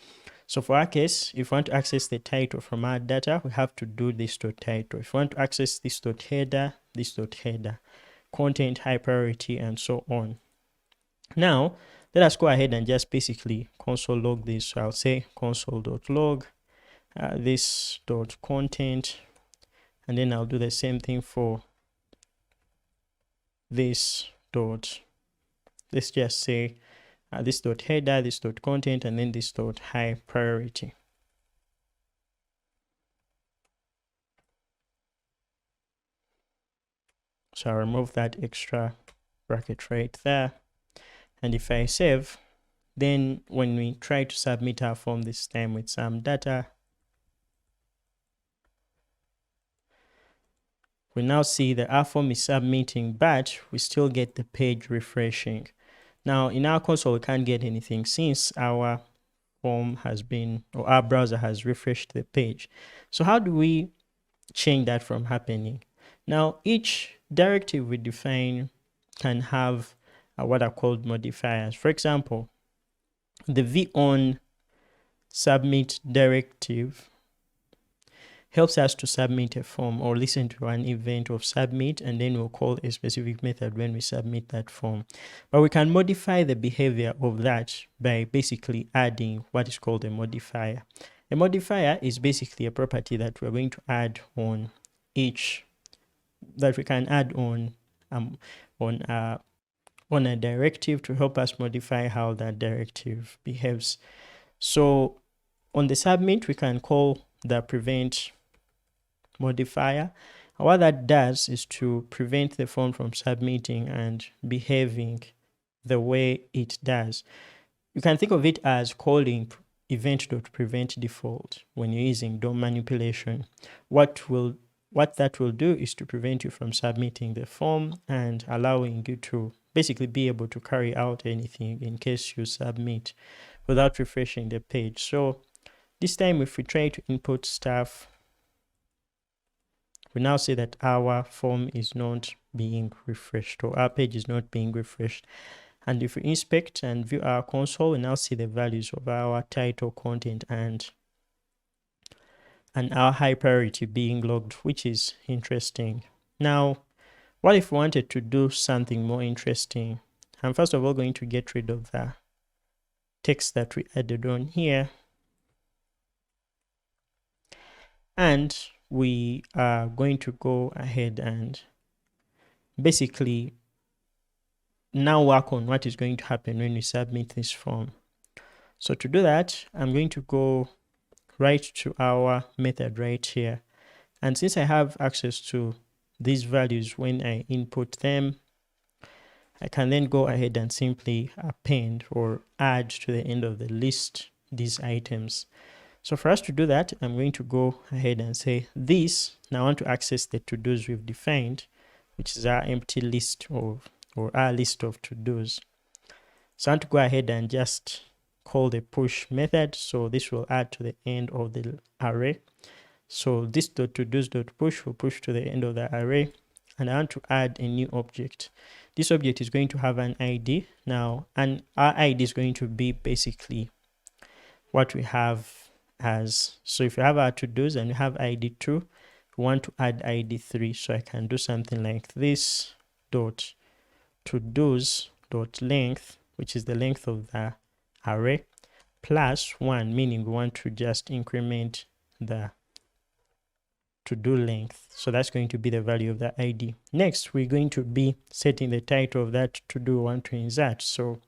So for our case, if we want to access the title from our data, we have to do this dot title. If we want to access this dot header, this dot header, content, high priority, and so on. Now, let us go ahead and just basically console log this. So I'll say console.log this dot content, and then I'll do the same thing for this dot, let's just say this dot header, this dot content, and then this dot high priority. So I'll remove that extra bracket right there. And if I save, then when we try to submit our form this time with some data, we now see that our form is submitting, but we still get the page refreshing. Now in our console, we can't get anything since our form has been, or our browser has refreshed the page. So how do we change that from happening? Now each directive we define can have what are called modifiers. For example, the v-on submit directive helps us to submit a form or listen to an event of submit, and then we'll call a specific method when we submit that form. But we can modify the behavior of that by basically adding what is called a modifier. A modifier is basically a property that we're going to add on each, that we can add on a directive to help us modify how that directive behaves. So on the submit, we can call the prevent modifier. And what that does is to prevent the form from submitting and behaving the way it does. You can think of it as calling event.preventDefault when you're using DOM manipulation. What that will do is to prevent you from submitting the form and allowing you to basically be able to carry out anything in case you submit without refreshing the page. So this time, if we try to input stuff, we now see that our form is not being refreshed, or our page is not being refreshed. And if we inspect and view our console, we now see the values of our title, content, and our high priority being logged, which is interesting. Now, what if we wanted to do something more interesting? I'm first of all going to get rid of the text that we added on here. And we are going to go ahead and basically now work on what is going to happen when we submit this form. So to do that, I'm going to go right to our method right here. And since I have access to these values when I input them, I can then go ahead and simply append or add to the end of the list these items. So for us to do that, I'm going to go ahead and say this. Now I want to access the to-dos we've defined, which is our empty list or our list of to-dos. So I want to go ahead and just call the push method. So this will add to the end of the array. So this .todos.push will push to the end of the array. And I want to add a new object. This object is going to have an ID now, and our ID is going to be basically what we have as. So if you have our to-dos and you have ID 2, we want to add ID 3. So I can do something like this dot to-dos dot length, which is the length of the array, plus 1, meaning we want to just increment the to-do length. So that's going to be the value of the ID. Next, we're going to be setting the title of that to-do we want to insert. So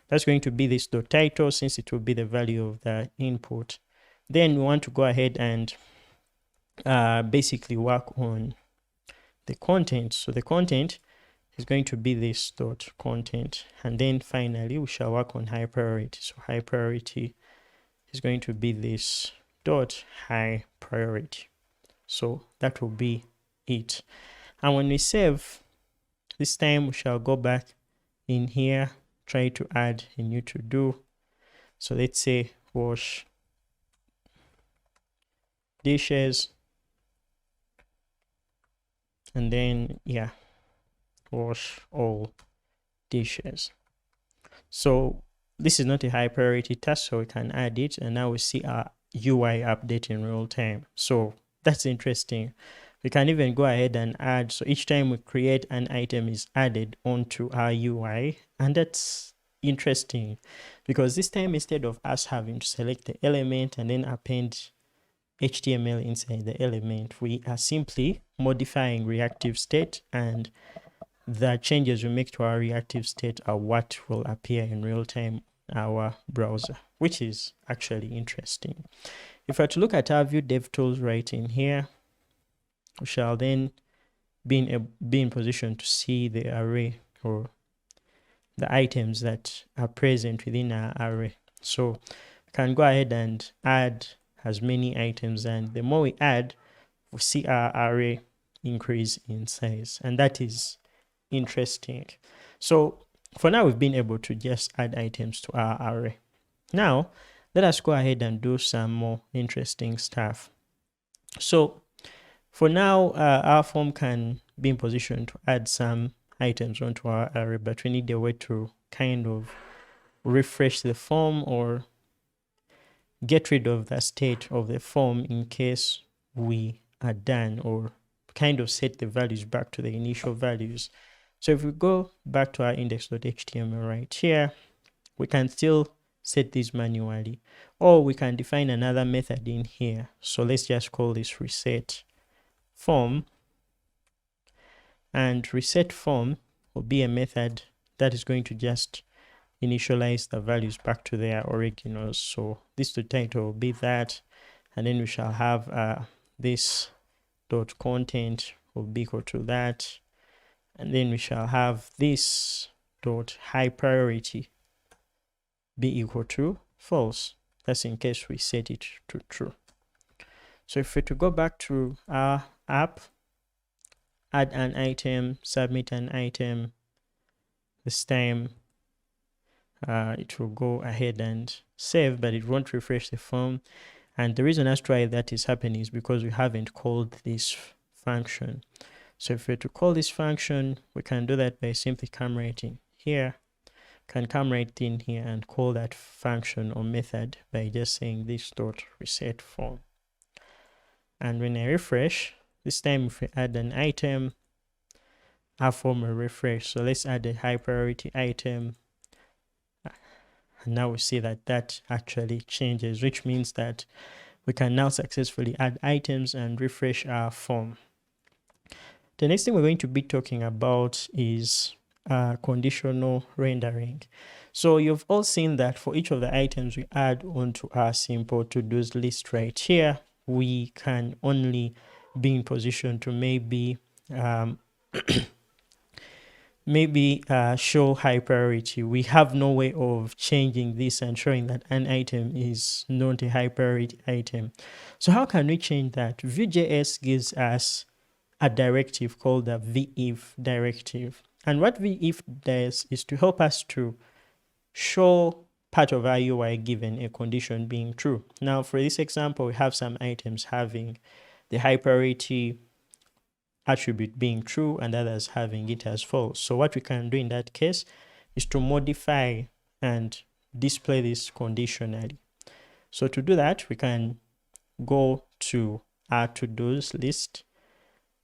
that's going to be this dot title, since it will be the value of the input. Then we want to go ahead and basically work on the content. So the content is going to be this dot content. And then finally, we shall work on high priority. So high priority is going to be this dot high priority. So that will be it. And when we save, this time we shall go back in here, try to add a new to do. So let's say wash dishes, and then wash all dishes. So this is not a high priority task, so we can add it, and now we see our UI update in real time. So that's interesting. We can even go ahead and add, so each time we create an item is added onto our UI, and that's interesting because this time, instead of us having to select the element and then append HTML inside the element, we are simply modifying reactive state, and the changes we make to our reactive state are what will appear in real time in our browser, which is actually interesting. If I were to look at our Vue Dev Tools right in here, we shall then be in position to see the array or the items that are present within our array. So we can go ahead and add as many items, and the more we add, we see our array increase in size, and that is interesting. So for now, we've been able to just add items to our array. Now let us go ahead and do some more interesting stuff. So for now, our form can be in position to add some items onto our array, but we need a way to kind of refresh the form or get rid of the state of the form in case we are done, or kind of set the values back to the initial values. So if we go back to our index.html right here, we can still set this manually, or we can define another method in here. So let's just call this reset form, and reset form will be a method that is going to just initialize the values back to their originals. So this to title will be that, and then we shall have this dot content will be equal to that, and then we shall have this dot high priority be equal to false. That's in case we set it to true. So if we to go back to our app, add an item, submit an item, this time it will go ahead and save, but it won't refresh the form. And the reason as to why that is happening is because we haven't called this function. So if we're to call this function, we can do that by simply come right in here, can come right in here and call that function or method by just saying this dot reset form. And when I refresh, this time if we add an item, our form will refresh. So let's add a high priority item. And now we see that that actually changes, which means that we can now successfully add items and refresh our form. The next thing we're going to be talking about is conditional rendering. So you've all seen that for each of the items we add onto our simple to-dos list right here, we can only be in position to maybe show high priority. We have no way of changing this and showing that an item is not a high priority item. So how can we change that? VueJS gives us a directive called the vif directive. And what vif does is to help us to show part of our UI given a condition being true. Now for this example, we have some items having the high priority attribute being true and others having it as false. So what we can do in that case is to modify and display this conditionally. So to do that, we can go to our to-dos list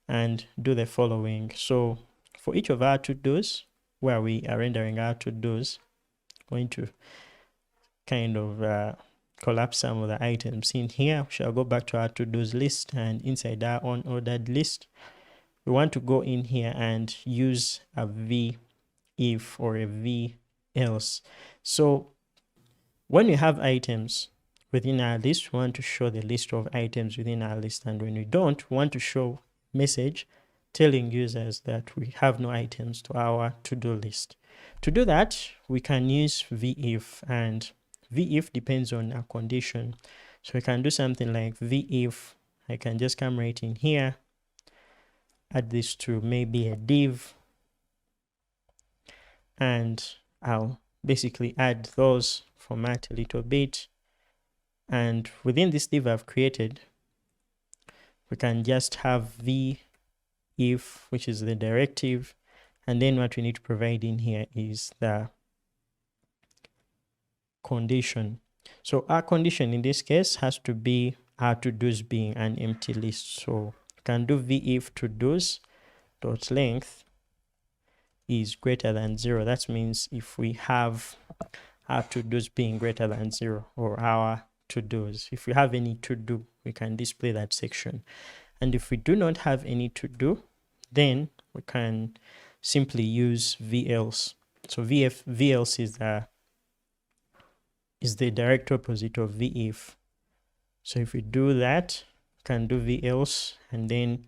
and do the following. So for each of our to-dos, where we are rendering our to-dos, going to kind of collapse some of the items in here. We shall go back to our to-dos list, and inside our unordered list, we want to go in here and use a vif or a velse. So when we have items within our list, we want to show the list of items within our list, and when we don't, we want to show message telling users that we have no items to our to-do list. To do that, we can use vif, and vif depends on a condition. So we can do something like if I can just come right in here, add this to maybe a div, and I'll basically add those, format a little bit, and within this div I've created, we can just have if, which is the directive, and then what we need to provide in here is the condition. So our condition in this case has to be our to-dos being an empty list. So we can do if to-dos dot length is greater than 0. That means if we have our to-dos being greater than 0, or our to-dos, if we have any to-do, we can display that section. And if we do not have any to-do, then we can simply use velse. So velse is the direct opposite of if. So if we do that, can do velse, and then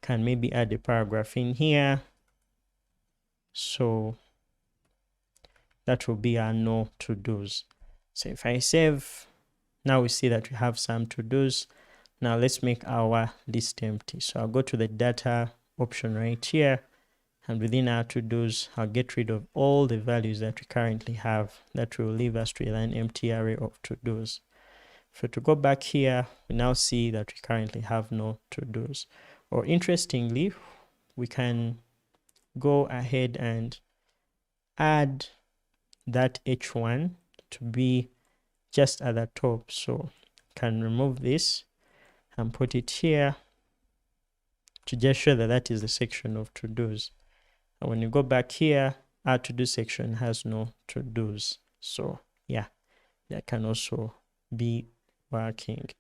can maybe add a paragraph in here. So that will be our no to-dos. So if I save, now we see that we have some to-dos. Now let's make our list empty. So I'll go to the data option right here, and within our to-dos, I'll get rid of all the values that we currently have. That will leave us with an empty array of to-dos. So to go back here, we now see that we currently have no to-dos. Or interestingly, we can go ahead and add that h1 to be just at the top. So can remove this and put it here to just show that that is the section of to-dos. And when you go back here, our to-do section has no to-dos. So yeah, that can also be working.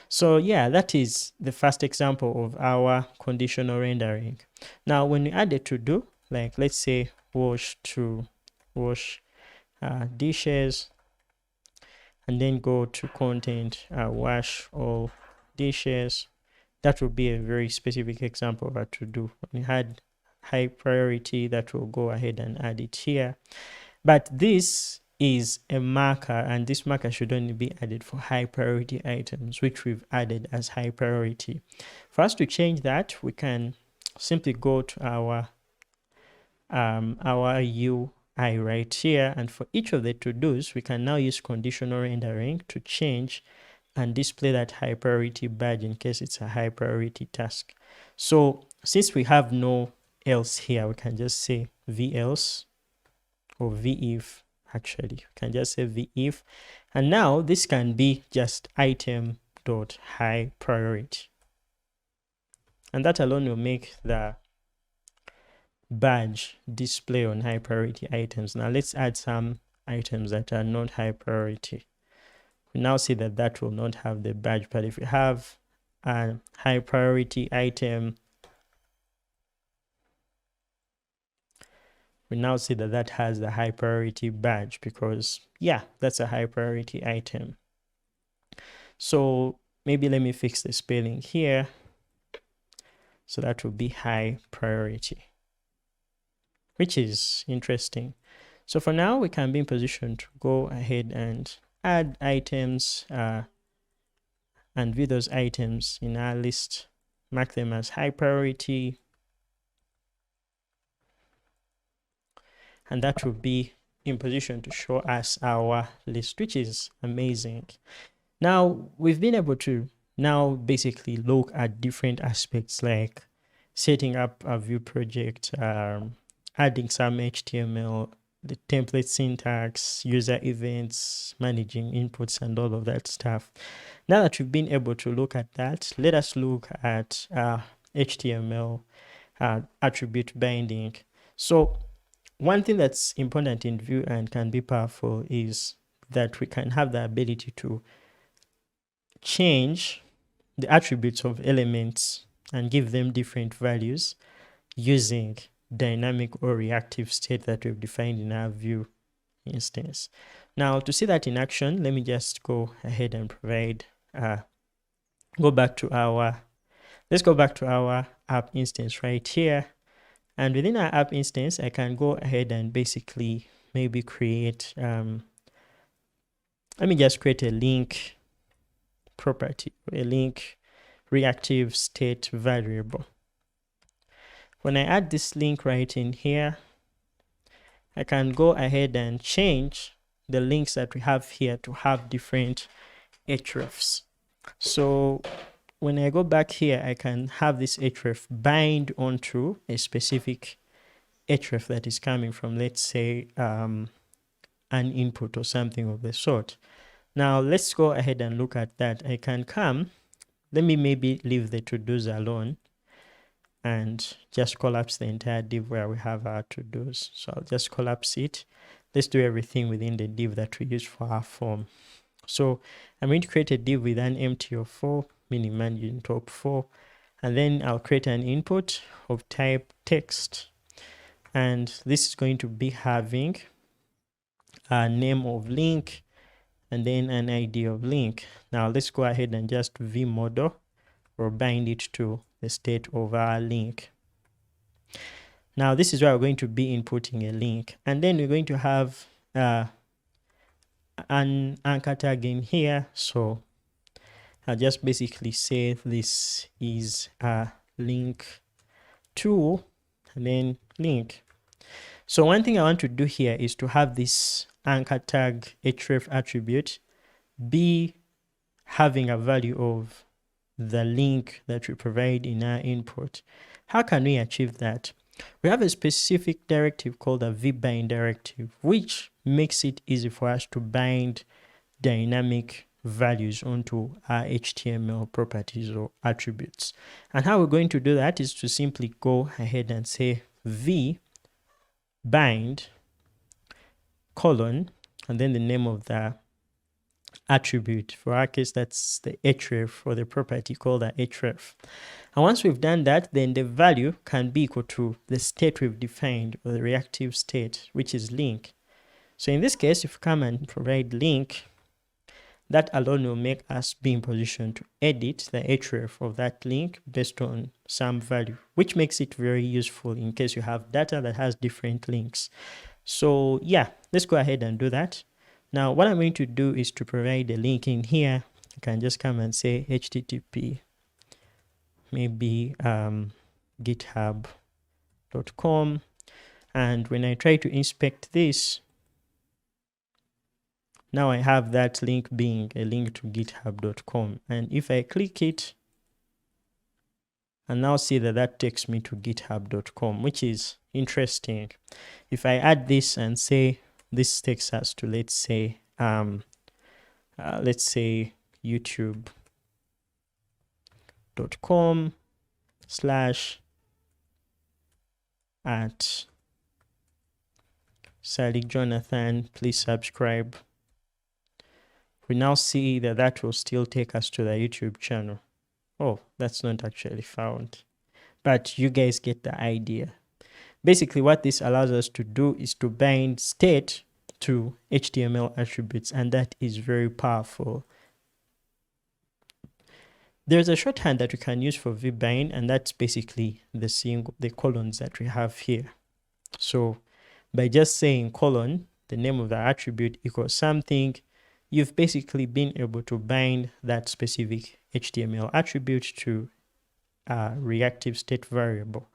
So yeah, that is the first example of our conditional rendering. Now when you add a to-do, like let's say wash dishes, and then go to content, wash all dishes, that will be a very specific example of a to-do. When you had high priority, that will go ahead and add it here. But this is a marker, and this marker should only be added for high priority items, which we've added as high priority. For us to change that, we can simply go to our UI right here, and for each of the to-dos, we can now use conditional rendering to change and display that high priority badge in case it's a high priority task. So since we have no else here, we can just say velse, or vif. Actually, we can just say vif, and now this can be just item dot high priority, and that alone will make the badge display on high priority items. Now let's add some items that are not high priority. We now see that that will not have the badge, but if we have a high priority item, we now see that that has the high priority badge, because yeah, that's a high priority item. So maybe let me fix the spelling here. So that will be high priority, which is interesting. So for now, we can be in position to go ahead and add items and view those items in our list, mark them as high priority, and that will be in position to show us our list, which is amazing. Now we've been able to now basically look at different aspects like setting up a Vue project, adding some HTML, the template syntax, user events, managing inputs, and all of that stuff. Now that we've been able to look at that, let us look at HTML attribute binding. So one thing that's important in Vue and can be powerful is that we can have the ability to change the attributes of elements and give them different values using dynamic or reactive state that we've defined in our Vue instance. Now to see that in action, let me just go ahead and provide let's go back to our app instance right here. And within our app instance, I can go ahead and basically maybe create, let me just create a link property, a link reactive state variable. When I add this link right in here, I can go ahead and change the links that we have here to have different hrefs. So when I go back here, I can have this href bind onto a specific href that is coming from, let's say, an input or something of the sort. Now let's go ahead and look at that. I can come, let me maybe leave the to-dos alone and just collapse the entire div where we have our to-dos. So I'll just collapse it. Let's do everything within the div that we use for our form. So I'm going to create a div with an empty of 4, meaning margin top 4, and then I'll create an input of type text, and this is going to be having a name of link and then an ID of link. Now let's go ahead and just vmodel or bind it to the state of our link. Now this is where we're going to be inputting a link, and then we're going to have an anchor tag in here. So I'll just basically say this is a link to, and then link. So one thing I want to do here is to have this anchor tag href attribute be having a value of the link that we provide in our input. How can we achieve that? We have a specific directive called a vbind directive, which makes it easy for us to bind dynamic values onto our HTML properties or attributes. And how we're going to do that is to simply go ahead and say vbind colon and then the name of the attribute. For our case, that's the href or the property called the href. And once we've done that, then the value can be equal to the state we've defined, or the reactive state, which is link. So in this case, if we come and provide link, that alone will make us be in position to edit the href of that link based on some value, which makes it very useful in case you have data that has different links. So yeah, let's go ahead and do that. Now what I'm going to do is to provide a link in here. You can just come and say http maybe github.com, and when I try to inspect this, now I have that link being a link to github.com, and if I click it, and now see that that takes me to github.com, which is interesting. If I add this and say this takes us to, let's say youtube.com/ Salik Jonathan, please subscribe. We now see that that will still take us to the YouTube channel. Oh, that's not actually found, but you guys get the idea. Basically, what this allows us to do is to bind state to HTML attributes, and that is very powerful. There's a shorthand that we can use for vbind, and that's basically the colons that we have here. So by just saying colon, the name of the attribute equals something, you've basically been able to bind that specific HTML attribute to a reactive state variable,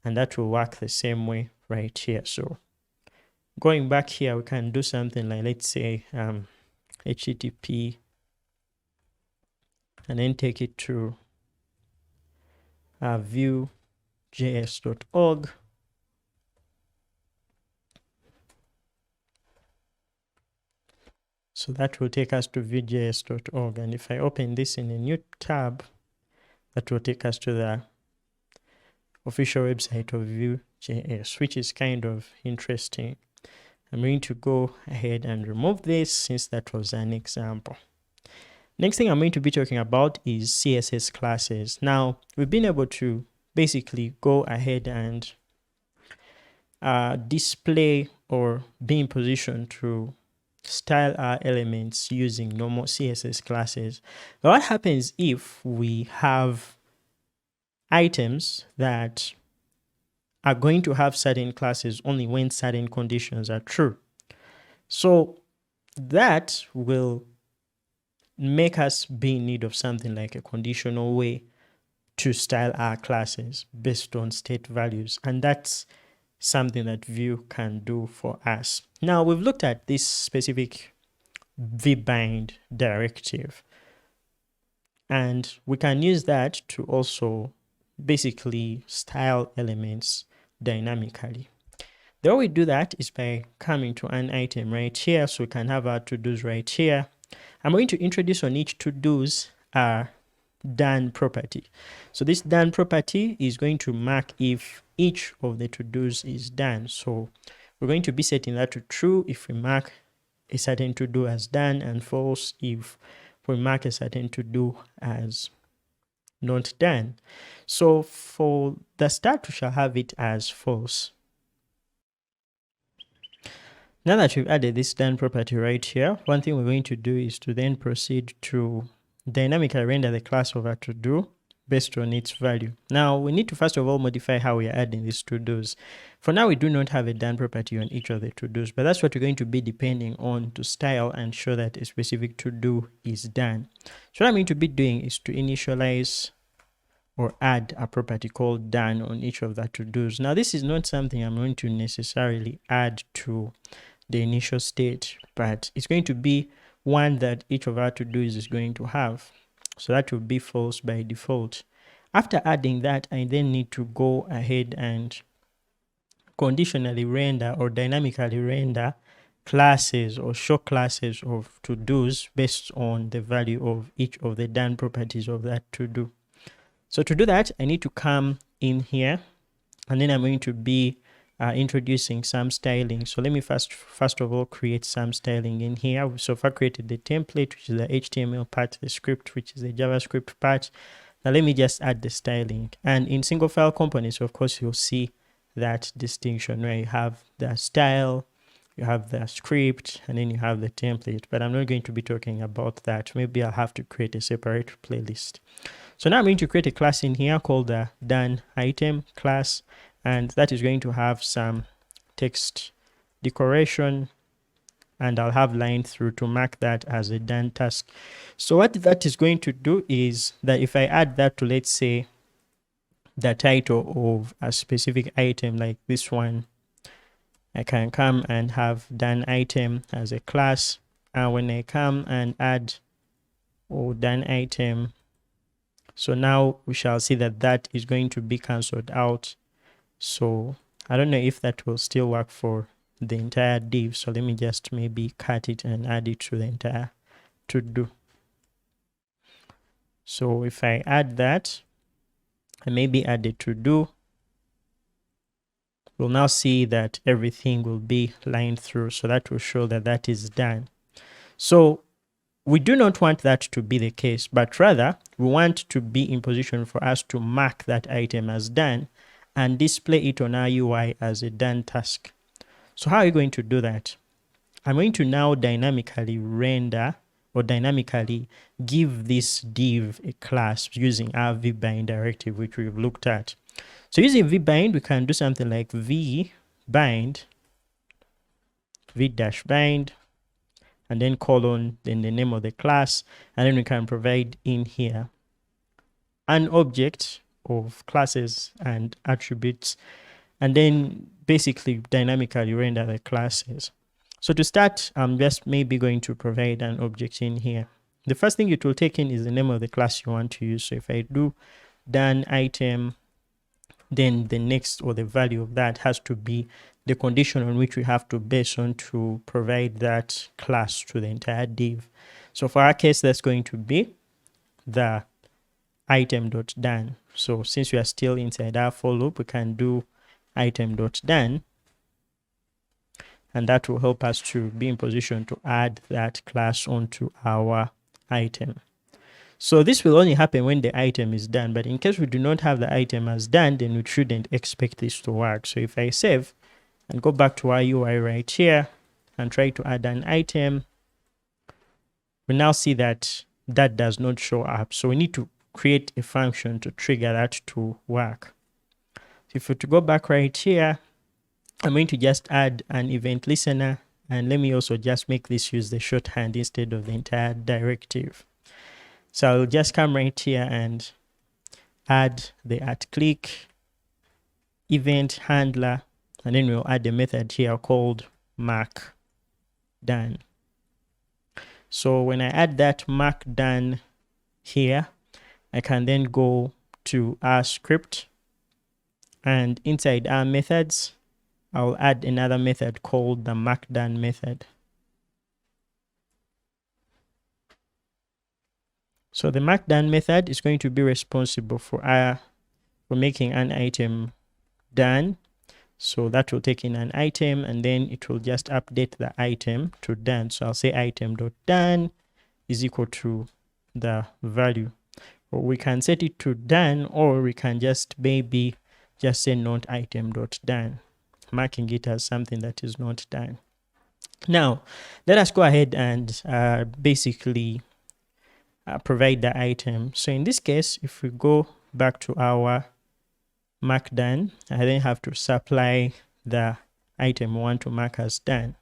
and that will work the same way right here. So going back here, we can do something like, let's say http and then take it to VueJS.org. So that will take us to VueJS.org, and if I open this in a new tab, that will take us to the official website of VueJS, which is kind of interesting. I'm going to go ahead and remove this since that was an example. Next thing I'm going to be talking about is CSS classes. Now, we've been able to basically go ahead and display or be in position to style our elements using normal CSS classes. But what happens if we have items that are going to have certain classes only when certain conditions are true? So that will make us be in need of something like a conditional way to style our classes based on state values. And that's something that Vue can do for us. Now, we've looked at this specific vbind directive, and we can use that to also basically style elements dynamically. The way we do that is by coming to an item right here. So we can have our to-dos right here. I'm going to introduce on each to-dos our done property. So this done property is going to mark if each of the to-dos is done. So we're going to be setting that to true if we mark a certain to-do as done, and false if we mark a certain to-do as not done. So for the start, we shall have it as false. Now that we've added this done property right here, one thing we're going to do is to then proceed to dynamically render the class of our to-do based on its value. Now we need to first of all modify how we are adding these to-dos. For now, we do not have a done property on each of the to-dos, but that's what we're going to be depending on to style and show that a specific to-do is done. So what I'm going to be doing is to initialize or add a property called done on each of the to-dos. Now this is not something I'm going to necessarily add to the initial state, but it's going to be one that each of our to-dos is going to have. So that will be false by default. After adding that, I then need to go ahead and conditionally render or dynamically render classes or show classes of to-dos based on the value of each of the done properties of that to-do. So to do that, I need to come in here, and then I'm going to be introducing some styling. So let me first of all create some styling in here. So if I created the template, which is the HTML part, the script, which is the JavaScript part. Now let me just add the styling. And in single file components, of course, you'll see that distinction where you have the style, you have the script, and then you have the template. But I'm not going to be talking about that. Maybe I'll have to create a separate playlist. So now I'm going to create a class in here called the done item class, and that is going to have some text decoration, and I'll have line through to mark that as a done task. So what that is going to do is that if I add that to, let's say, the title of a specific item like this one, I can come and have done item as a class, and when I come and add done item, so now we shall see that that is going to be cancelled out. So I don't know if that will still work for the entire div. So let me just maybe cut it and add it to the entire to-do. So if I add that, and maybe add a to-do, we'll now see that everything will be lined through. So that will show that that is done. So we do not want that to be the case, but rather we want to be in position for us to mark that item as done and display it on our UI as a done task. So how are you going to do that? I'm going to now dynamically render or dynamically give this div a class using our vbind directive, which we've looked at. So using vbind, we can do something like vbind, v-bind, and then colon, then the name of the class, and then we can provide in here an object of classes and attributes, and then basically dynamically render the classes. So to start, I'm just maybe going to provide an object in here. The first thing it will take in is the name of the class you want to use. So if I do done item, then the next or the value of that has to be the condition on which we have to base on to provide that class to the entire div. So for our case, that's going to be the item.done. So since we are still inside our for loop, we can do item.done, and that will help us to be in position to add that class onto our item. So this will only happen when the item is done, but in case we do not have the item as done, then we shouldn't expect this to work. So if I save and go back to our UI right here and try to add an item, we now see that that does not show up. So we need to create a function to trigger that to work. So if we to go back right here, I'm going to just add an event listener, and let me also just make this use the shorthand instead of the entire directive. So I'll just come right here and add the @click event handler, and then we'll add a method here called mark done. So when I add that mark done here, I can then go to our script, and inside our methods, I'll add another method called the markdone method. So the markdone method is going to be responsible for making an item done. So that will take in an item, and then it will just update the item to done. So I'll say item.done is equal to the value. Or we can set it to done, or we can just maybe just say not item.done, marking it as something that is not done. Now, let us go ahead and basically provide the item. So in this case, if we go back to our mark done, I then have to supply the item we want to mark as done.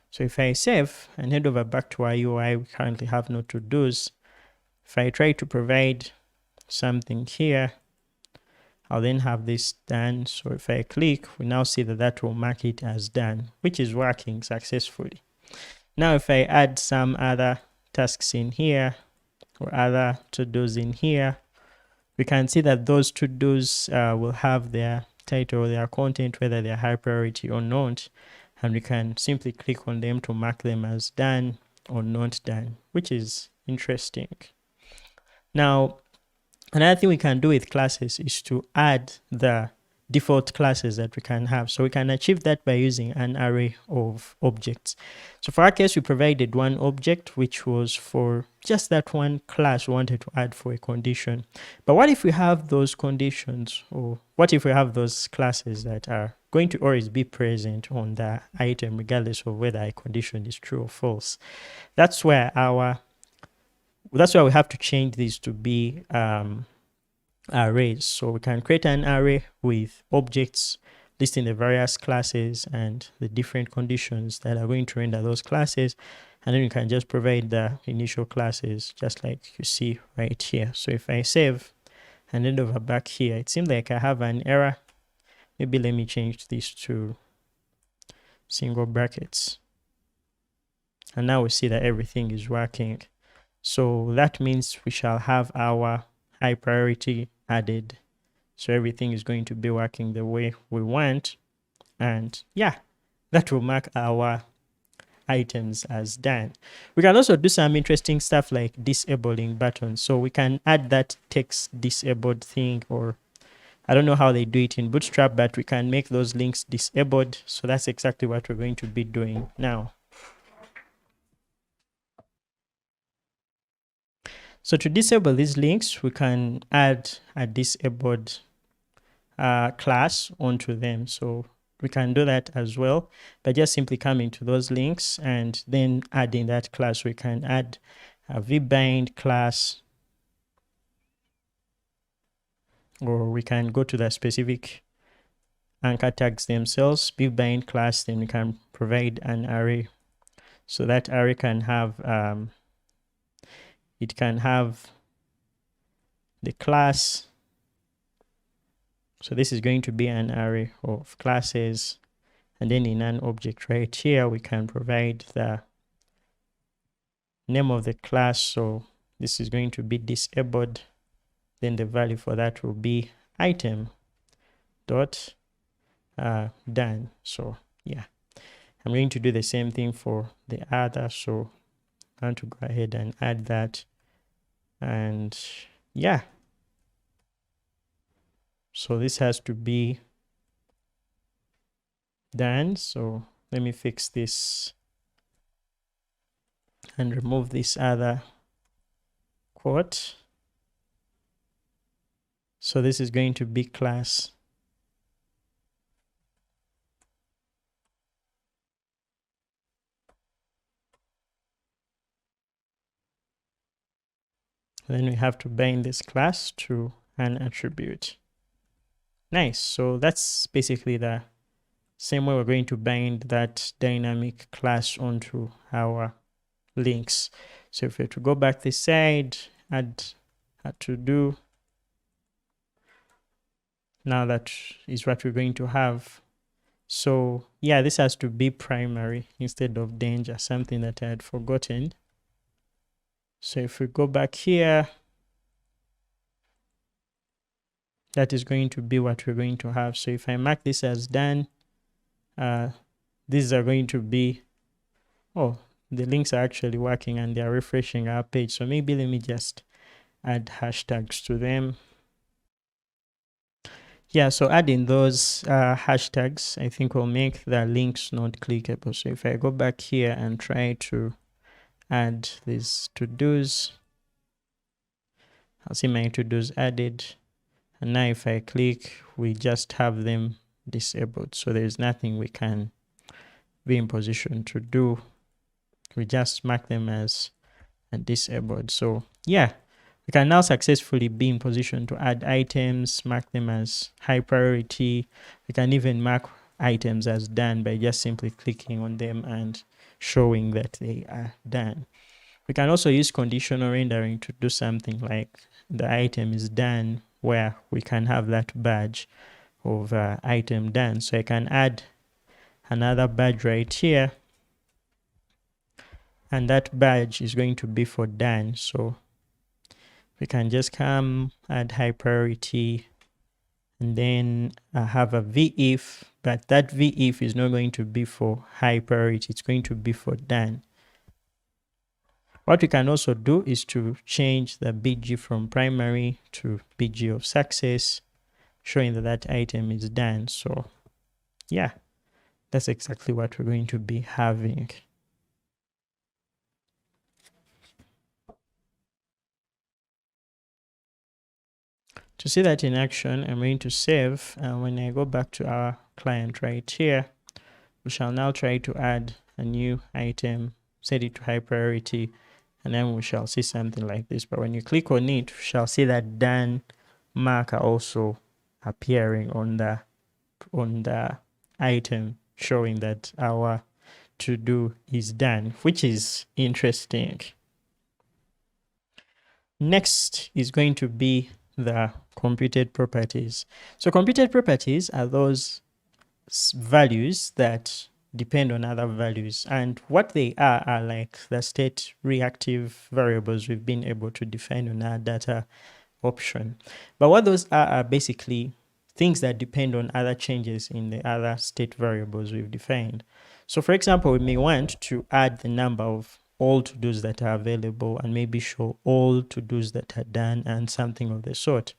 So if I save and head over back to our UI, we currently have no to-dos. If I try to provide something here, I'll then have this done. So if I click, we now see that that will mark it as done, which is working successfully. Now, if I add some other tasks in here or other to-dos in here, we can see that those to-dos will have their title, their content, whether they're high priority or not. And we can simply click on them to mark them as done or not done, which is interesting. Now, another thing we can do with classes is to add the default classes that we can have. So we can achieve that by using an array of objects. So for our case, we provided one object, which was for just that one class we wanted to add for a condition. But what if we have those conditions, or what if we have those classes that are going to always be present on the item, regardless of whether a condition is true or false? That's where we have to change these to be arrays. So we can create an array with objects listing the various classes and the different conditions that are going to render those classes, and then you can just provide the initial classes just like you see right here. So if I save and head over back here, it seems like I have an error. Maybe let me change this to single brackets, and now we see that everything is working. So that means we shall have our high priority added. So everything is going to be working the way we want. And yeah, that will mark our items as done. We can also do some interesting stuff like disabling buttons. So we can add that text disabled thing, or I don't know how they do it in Bootstrap, but we can make those links disabled. So that's exactly what we're going to be doing now. So to disable these links, we can add a disabled class onto them. So we can do that as well by just simply coming to those links and then adding that class. We can add a vbind class, or we can go to the specific anchor tags themselves, vbind class, then we can provide an array. So that array can have it can have the class. So this is going to be an array of classes, and then in an object right here we can provide the name of the class. So this is going to be disabled, then the value for that will be item dot done. So yeah, I'm going to do the same thing for the other. So I want to go ahead and add that, and yeah, so this has to be done. So let me fix this and remove this other quote. So this is going to be class. Then we have to bind this class to an attribute. Nice. So that's basically the same way we're going to bind that dynamic class onto our links. So if we were to go back this side, add a to do, now that is what we're going to have. So yeah, this has to be primary instead of danger, something that I had forgotten. So if we go back here, that is going to be what we're going to have. So if I mark this as done, these are going to be, oh, the links are actually working and they're refreshing our page. So maybe let me just add hashtags to them. Yeah, so adding those hashtags, I think will make the links not clickable. So if I go back here and try to add these to-dos, I'll see my to-dos added. And now if I click, we just have them disabled. So there's nothing we can be in position to do. We just mark them as disabled. So yeah, we can now successfully be in position to add items, mark them as high priority. We can even mark items as done by just simply clicking on them and showing that they are done. We can also use conditional rendering to do something like the item is done, where we can have that badge of item done. So I can add another badge right here, and that badge is going to be for done. So we can just come add high priority and then have a VIF, but that VIF is not going to be for high priority, it's going to be for done. What we can also do is to change the BG from primary to BG of success, showing that that item is done. So yeah, that's exactly what we're going to be having. To see that in action, I'm going to save, and when I go back to our client right here, we shall now try to add a new item, set it to high priority, and then we shall see something like this. But when you click on it, we shall see that done marker also appearing on the item, showing that our to do is done, which is interesting. Next is going to be the computed properties. So computed properties are those values that depend on other values, and what they are like the state reactive variables we've been able to define on our data option. But what those are basically things that depend on other changes in the other state variables we've defined. So for example, we may want to add the number of all to-dos that are available and maybe show all to-dos that are done and something of the sort.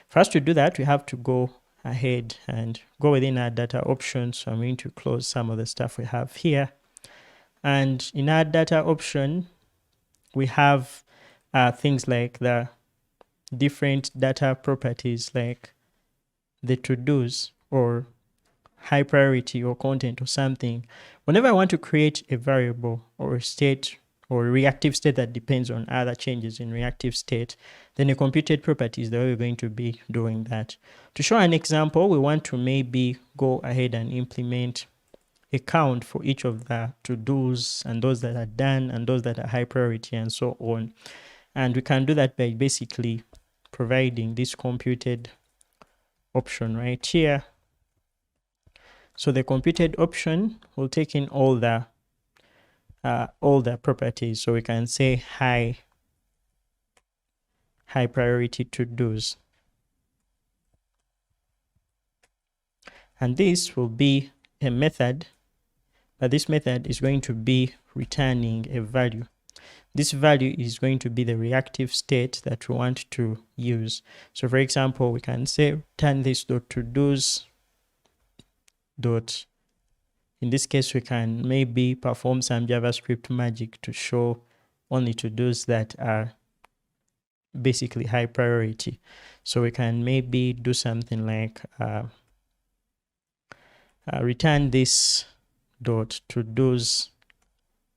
For us to do that, we have to go ahead and go within our data options. So I'm going to close some of the stuff we have here. And in our data option, we have things like the different data properties, like the to-dos or high priority or content or something. Whenever I want to create a variable or a state or a reactive state that depends on other changes in reactive state, then a computed property is the way we're going to be doing that. To show an example, we want to maybe go ahead and implement a count for each of the to-dos and those that are done and those that are high priority and so on. And we can do that by basically providing this computed option right here. So the computed option will take in all the properties. So we can say high priority to-dos. And this will be a method, but this method is going to be returning a value. This value is going to be the reactive state that we want to use. So for example, we can say return this to-dos dot. In this case, we can maybe perform some JavaScript magic to show only to-dos that are basically high priority. So we can maybe do something like return this dot to-dos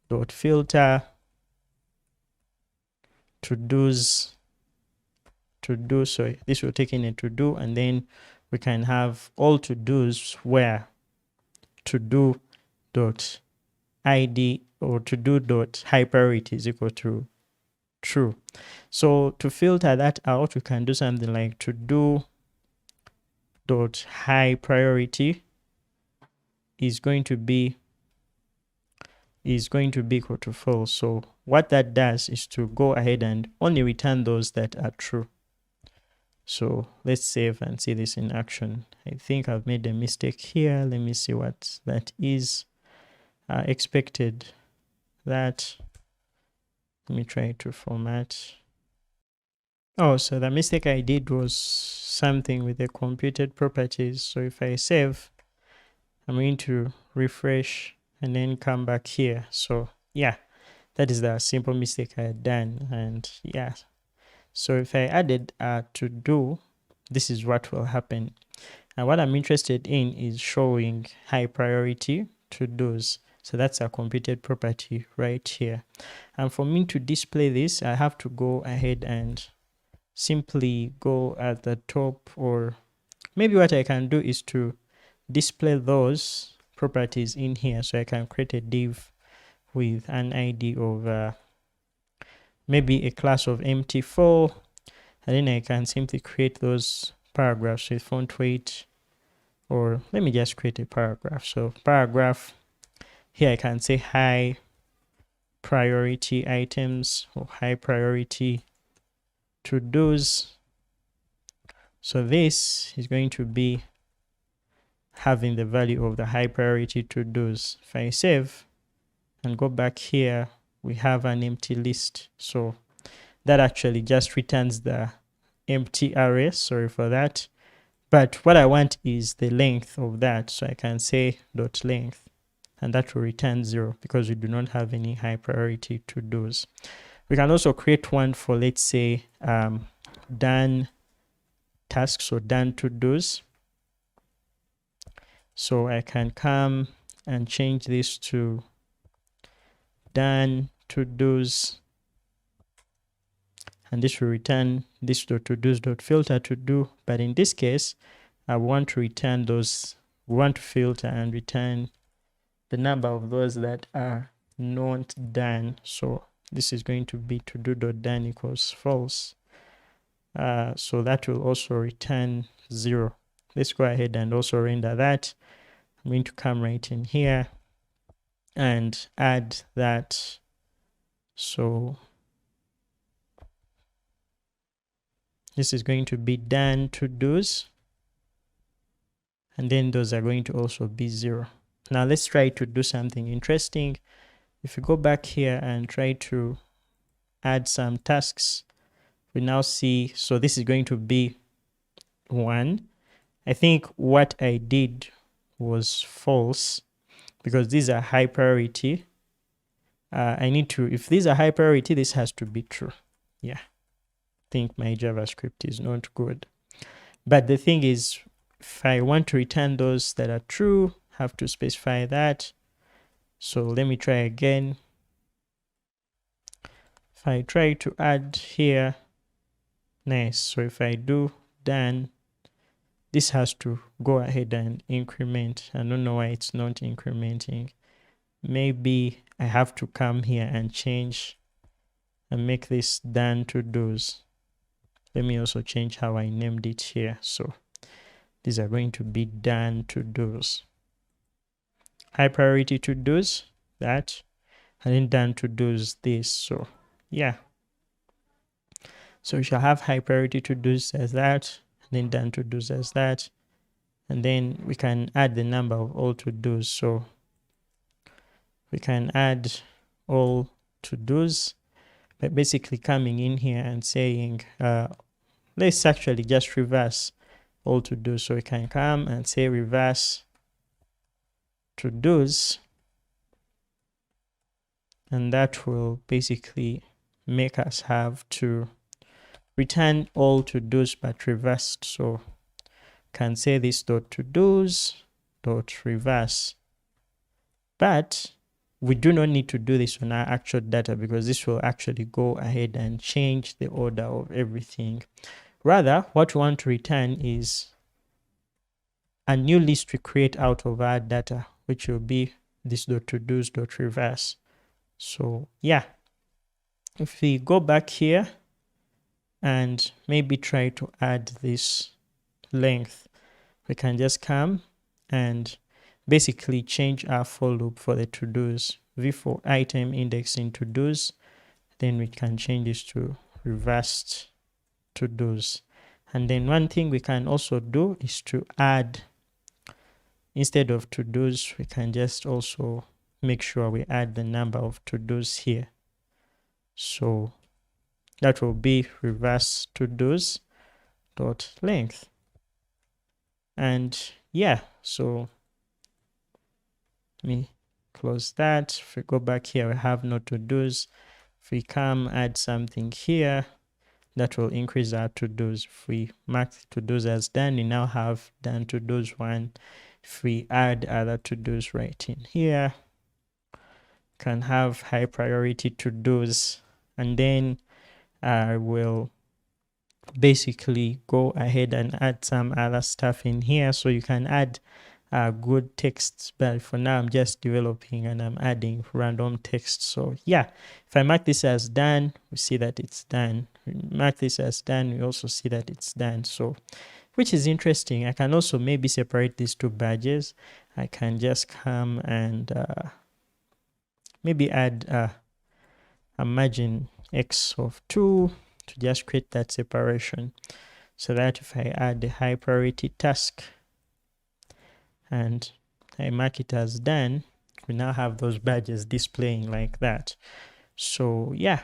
dot filter to-dos to-do. So this will take in a to-do, and then we can have all to-dos where to-do dot id or to do dot high priority is equal to true. So to filter that out, we can do something like to do dot high priority is going to be equal to false. So what that does is to go ahead and only return those that are true. So let's save and see this in action. I think I've made a mistake here. Let me see what that is. Expected that. Let me try to format. Oh, so the mistake I did was something with the computed properties. So if I save, I'm going to refresh and then come back here. So yeah, that is the simple mistake I had done. And yeah, so if I added to do, this is what will happen. And what I'm interested in is showing high priority to do's. So that's a computed property right here. And for me to display this, I have to go ahead and simply go at the top, or maybe what I can do is to display those properties in here. So I can create a div with an ID of maybe a class of empty4, and then I can simply create those paragraphs with font weight, or let me just create a paragraph. So paragraph, here I can say high priority items or high priority to do's. So this is going to be having the value of the high priority to do's. If I save and go back here, we have an empty list. So that actually just returns the empty array. Sorry for that. But what I want is the length of that. So I can say dot length, and that will return 0 because we do not have any high priority to do's. We can also create one for, let's say, done tasks or done to do's. So I can come and change this to done to do's, and this will return this dot to do's dot filter to do. But in this case, I want to return those. We want to filter and return the number of those that are not done. So this is going to be to do dot done equals false. So that will also return 0. Let's go ahead and also render that. I'm going to come right in here and add that. So this is going to be done to do's, and then those are going to also be 0. Now let's try to do something interesting. If you go back here and try to add some tasks, we now see, so this is going to be 1. I think what I did was false because these are high priority. I need to, if these are high priority, this has to be true. Yeah, I think my JavaScript is not good. But the thing is, if I want to return those that are true, I have to specify that. So let me try again. If I try to add here, nice. So if I do done, this has to go ahead and increment. I don't know why it's not incrementing. Maybe I have to come here and change and make this done to do's. Let me also change how I named it here. So these are going to be done to do's. High priority to do's, that, and then done to do's this. So yeah. So we shall have high priority to do's as that, and then done to do's as that, and then we can add the number of all to do's. So we can add all to do's by basically coming in here and saying, let's actually just reverse all to do's. So we can come and say reverse to do's, and that will basically make us have to return all to do's but reversed. So can say this dot to do's dot reverse, but we do not need to do this on our actual data because this will actually go ahead and change the order of everything. Rather, what we want to return is a new list we create out of our data, which will be this .todos.reverse. So yeah, if we go back here and maybe try to add this length, we can just come and basically change our for loop for the to-dos. V for item indexing to-dos, then we can change this to reversed to-dos. And then one thing we can also do is to add, instead of to-dos, we can just also make sure we add the number of to-dos here. So that will be reverse to-dos dot length. And yeah, so let me close that. If we go back here, we have no to-dos. If we come add something here, that will increase our to-dos. If we mark to-dos as done, we now have done to-dos 1. If we add other to-dos right in here, can have high priority to-dos, and then I will basically go ahead and add some other stuff in here. So you can add good text, but for now I'm just developing and I'm adding random text. So yeah, if I mark this as done, we see that it's done. Mark this as done, we also see that it's done. So which is interesting. I can also maybe separate these two badges. I can just come and maybe add a margin X of 2 to just create that separation, so that if I add the high priority task and I mark it as done, we now have those badges displaying like that. So yeah,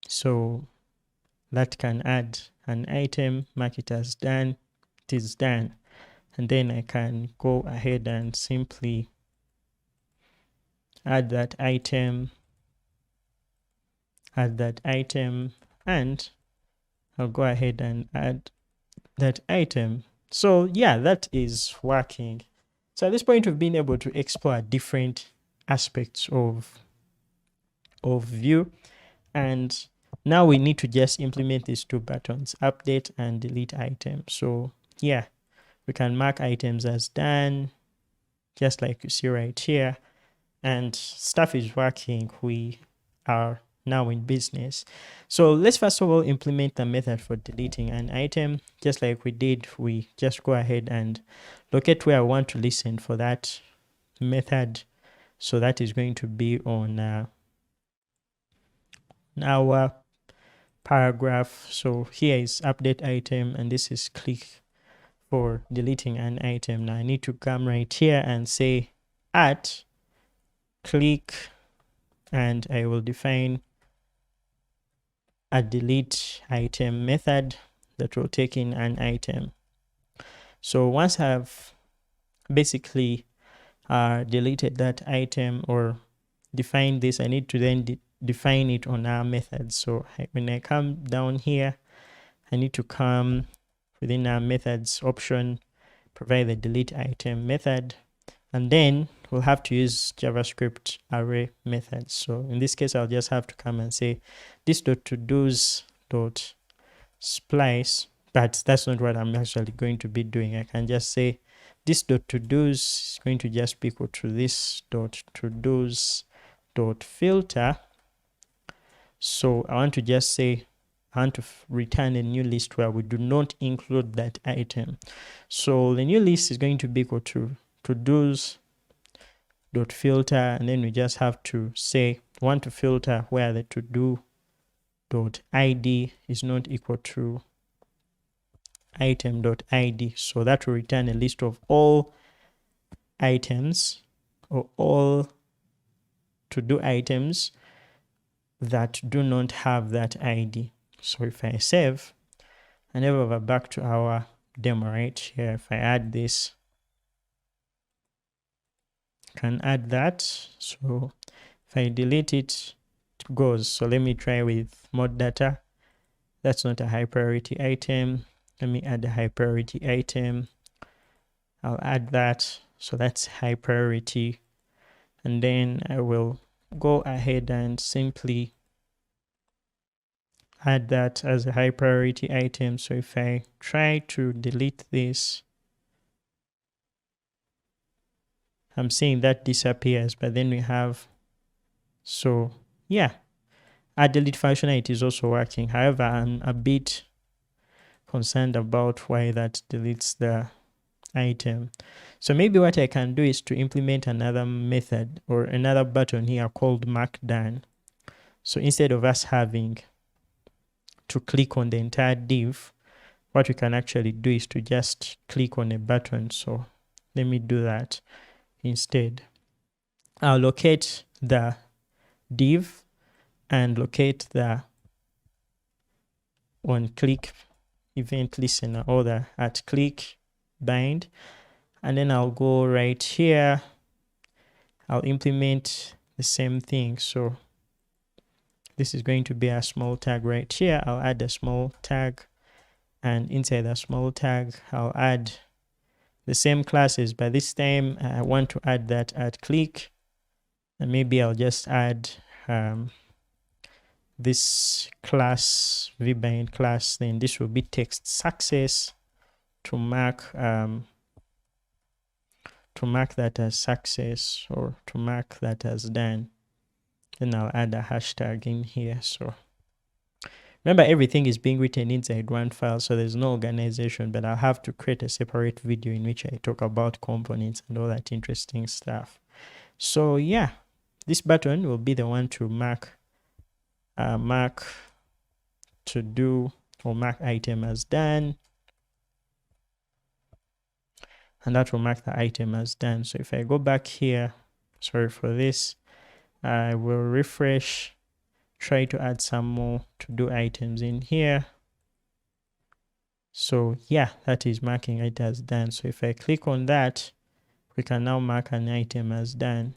so that can add an item, mark it as done, it is done, and then I can go ahead and simply add that item, and I'll go ahead and add that item. So yeah, that is working. So at this point, we've been able to explore different aspects of Vue, and now we need to just implement these two buttons, update and delete item. So yeah, we can mark items as done, just like you see right here, and stuff is working. We are now in business. So let's first of all implement the method for deleting an item. Just like we did, we just go ahead and locate where I want to listen for that method. So that is going to be on our paragraph. So here is update item, and this is click for deleting an item. Now I need to come right here and say at click, and I will define a delete item method that will take in an item. So once I've basically deleted that item or defined this, I need to then define it on our method. So when I come down here, I need to come within our methods option, provide the delete item method, and then we'll have to use JavaScript array methods. So in this case, I'll just have to come and say this.todos.splice, but that's not what I'm actually going to be doing. I can just say this.todos is going to just be equal to this.todos.filter. So I want to just say I want to return a new list where we do not include that item. So the new list is going to be equal to todos.filter, and then we just have to say we want to filter where the todo.id is not equal to item.id. So that will return a list of all items or all to-do items that do not have that ID. So if I save and over back to our demo right here, if I add this, can add that. So if I delete it, it goes. So let me try with mod data. That's not a high priority item. Let me add a high priority item. I'll add that. So that's high priority. And then I will go ahead and simply add that as a high priority item. So if I try to delete this, I'm seeing that disappears, but then we have, so yeah, add delete functionality is also working. However, I'm a bit concerned about why that deletes the item. So maybe what I can do is to implement another method or another button here called mark done. So instead of us having to click on the entire div, what we can actually do is to just click on a button. So let me do that instead. I'll locate the div and locate the on click event listener or the at click bind, and then I'll go right here. I'll implement the same thing. So this is going to be a small tag right here. I'll add a small tag, and inside the small tag I'll add the same classes, but this time I want to add that at click, and maybe I'll just add this class vbind class. Then this will be text success to mark that as success or to mark that as done. Then I'll add a hashtag in here. So remember, everything is being written inside one file, so there's no organization, but I'll have to create a separate video in which I talk about components and all that interesting stuff. So yeah, this button will be the one to mark to do or mark item as done, and that will mark the item as done. So if I go back here, sorry for this, I will refresh, try to add some more to do items in here. So yeah, that is marking it as done. So if I click on that, we can now mark an item as done.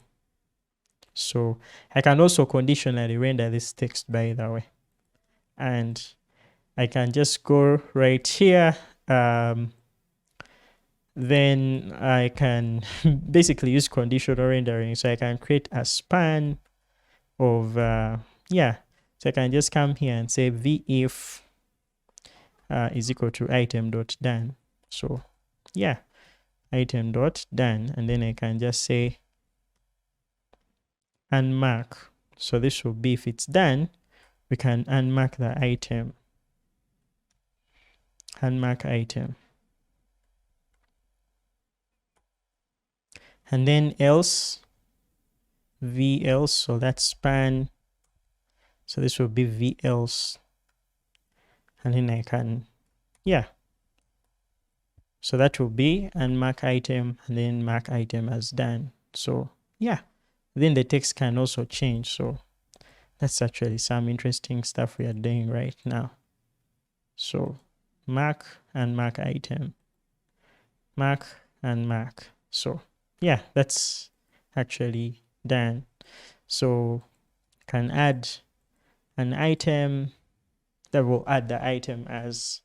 So I can also conditionally render this text, by the way, and I can just go right here. Then I can basically use conditional rendering. So I can create a span of yeah, so I can just come here and say vif is equal to item.done. So yeah, item.done, and then I can just say unmark. So this will be, if it's done, we can unmark the item, unmark item, and then else v else. So that's span, so this will be v else, and then I can, yeah, so that will be unmark item and then mark item as done. So yeah, then the text can also change. So that's actually some interesting stuff we are doing right now. So mark and mark item, mark and mark. So yeah, that's actually done. So can add an item that will add the item as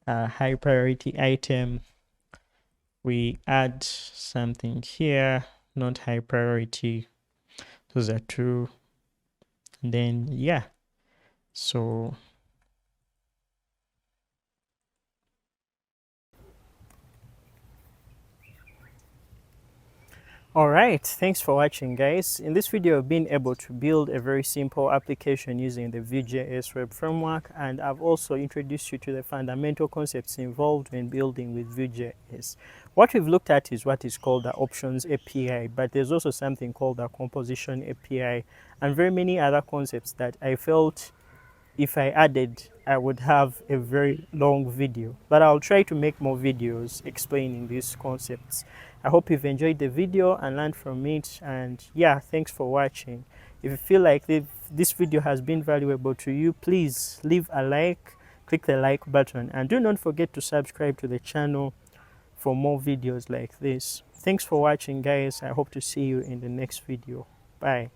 a high priority item. We add something here, not high priority. Those are two. And then yeah, so alright, thanks for watching, guys. In this video I've been able to build a very simple application using the VueJS web framework, and I've also introduced you to the fundamental concepts involved when building with VueJS. What we've looked at is what is called the options API, but there's also something called the composition API and very many other concepts that I felt if I added, I would have a very long video, but I'll try to make more videos explaining these concepts. I hope you've enjoyed the video and learned from it, and yeah, thanks for watching. If you feel like this video has been valuable to you, please leave a like, click the like button, and do not forget to subscribe to the channel for more videos like this. Thanks for watching, guys. I hope to see you in the next video. Bye.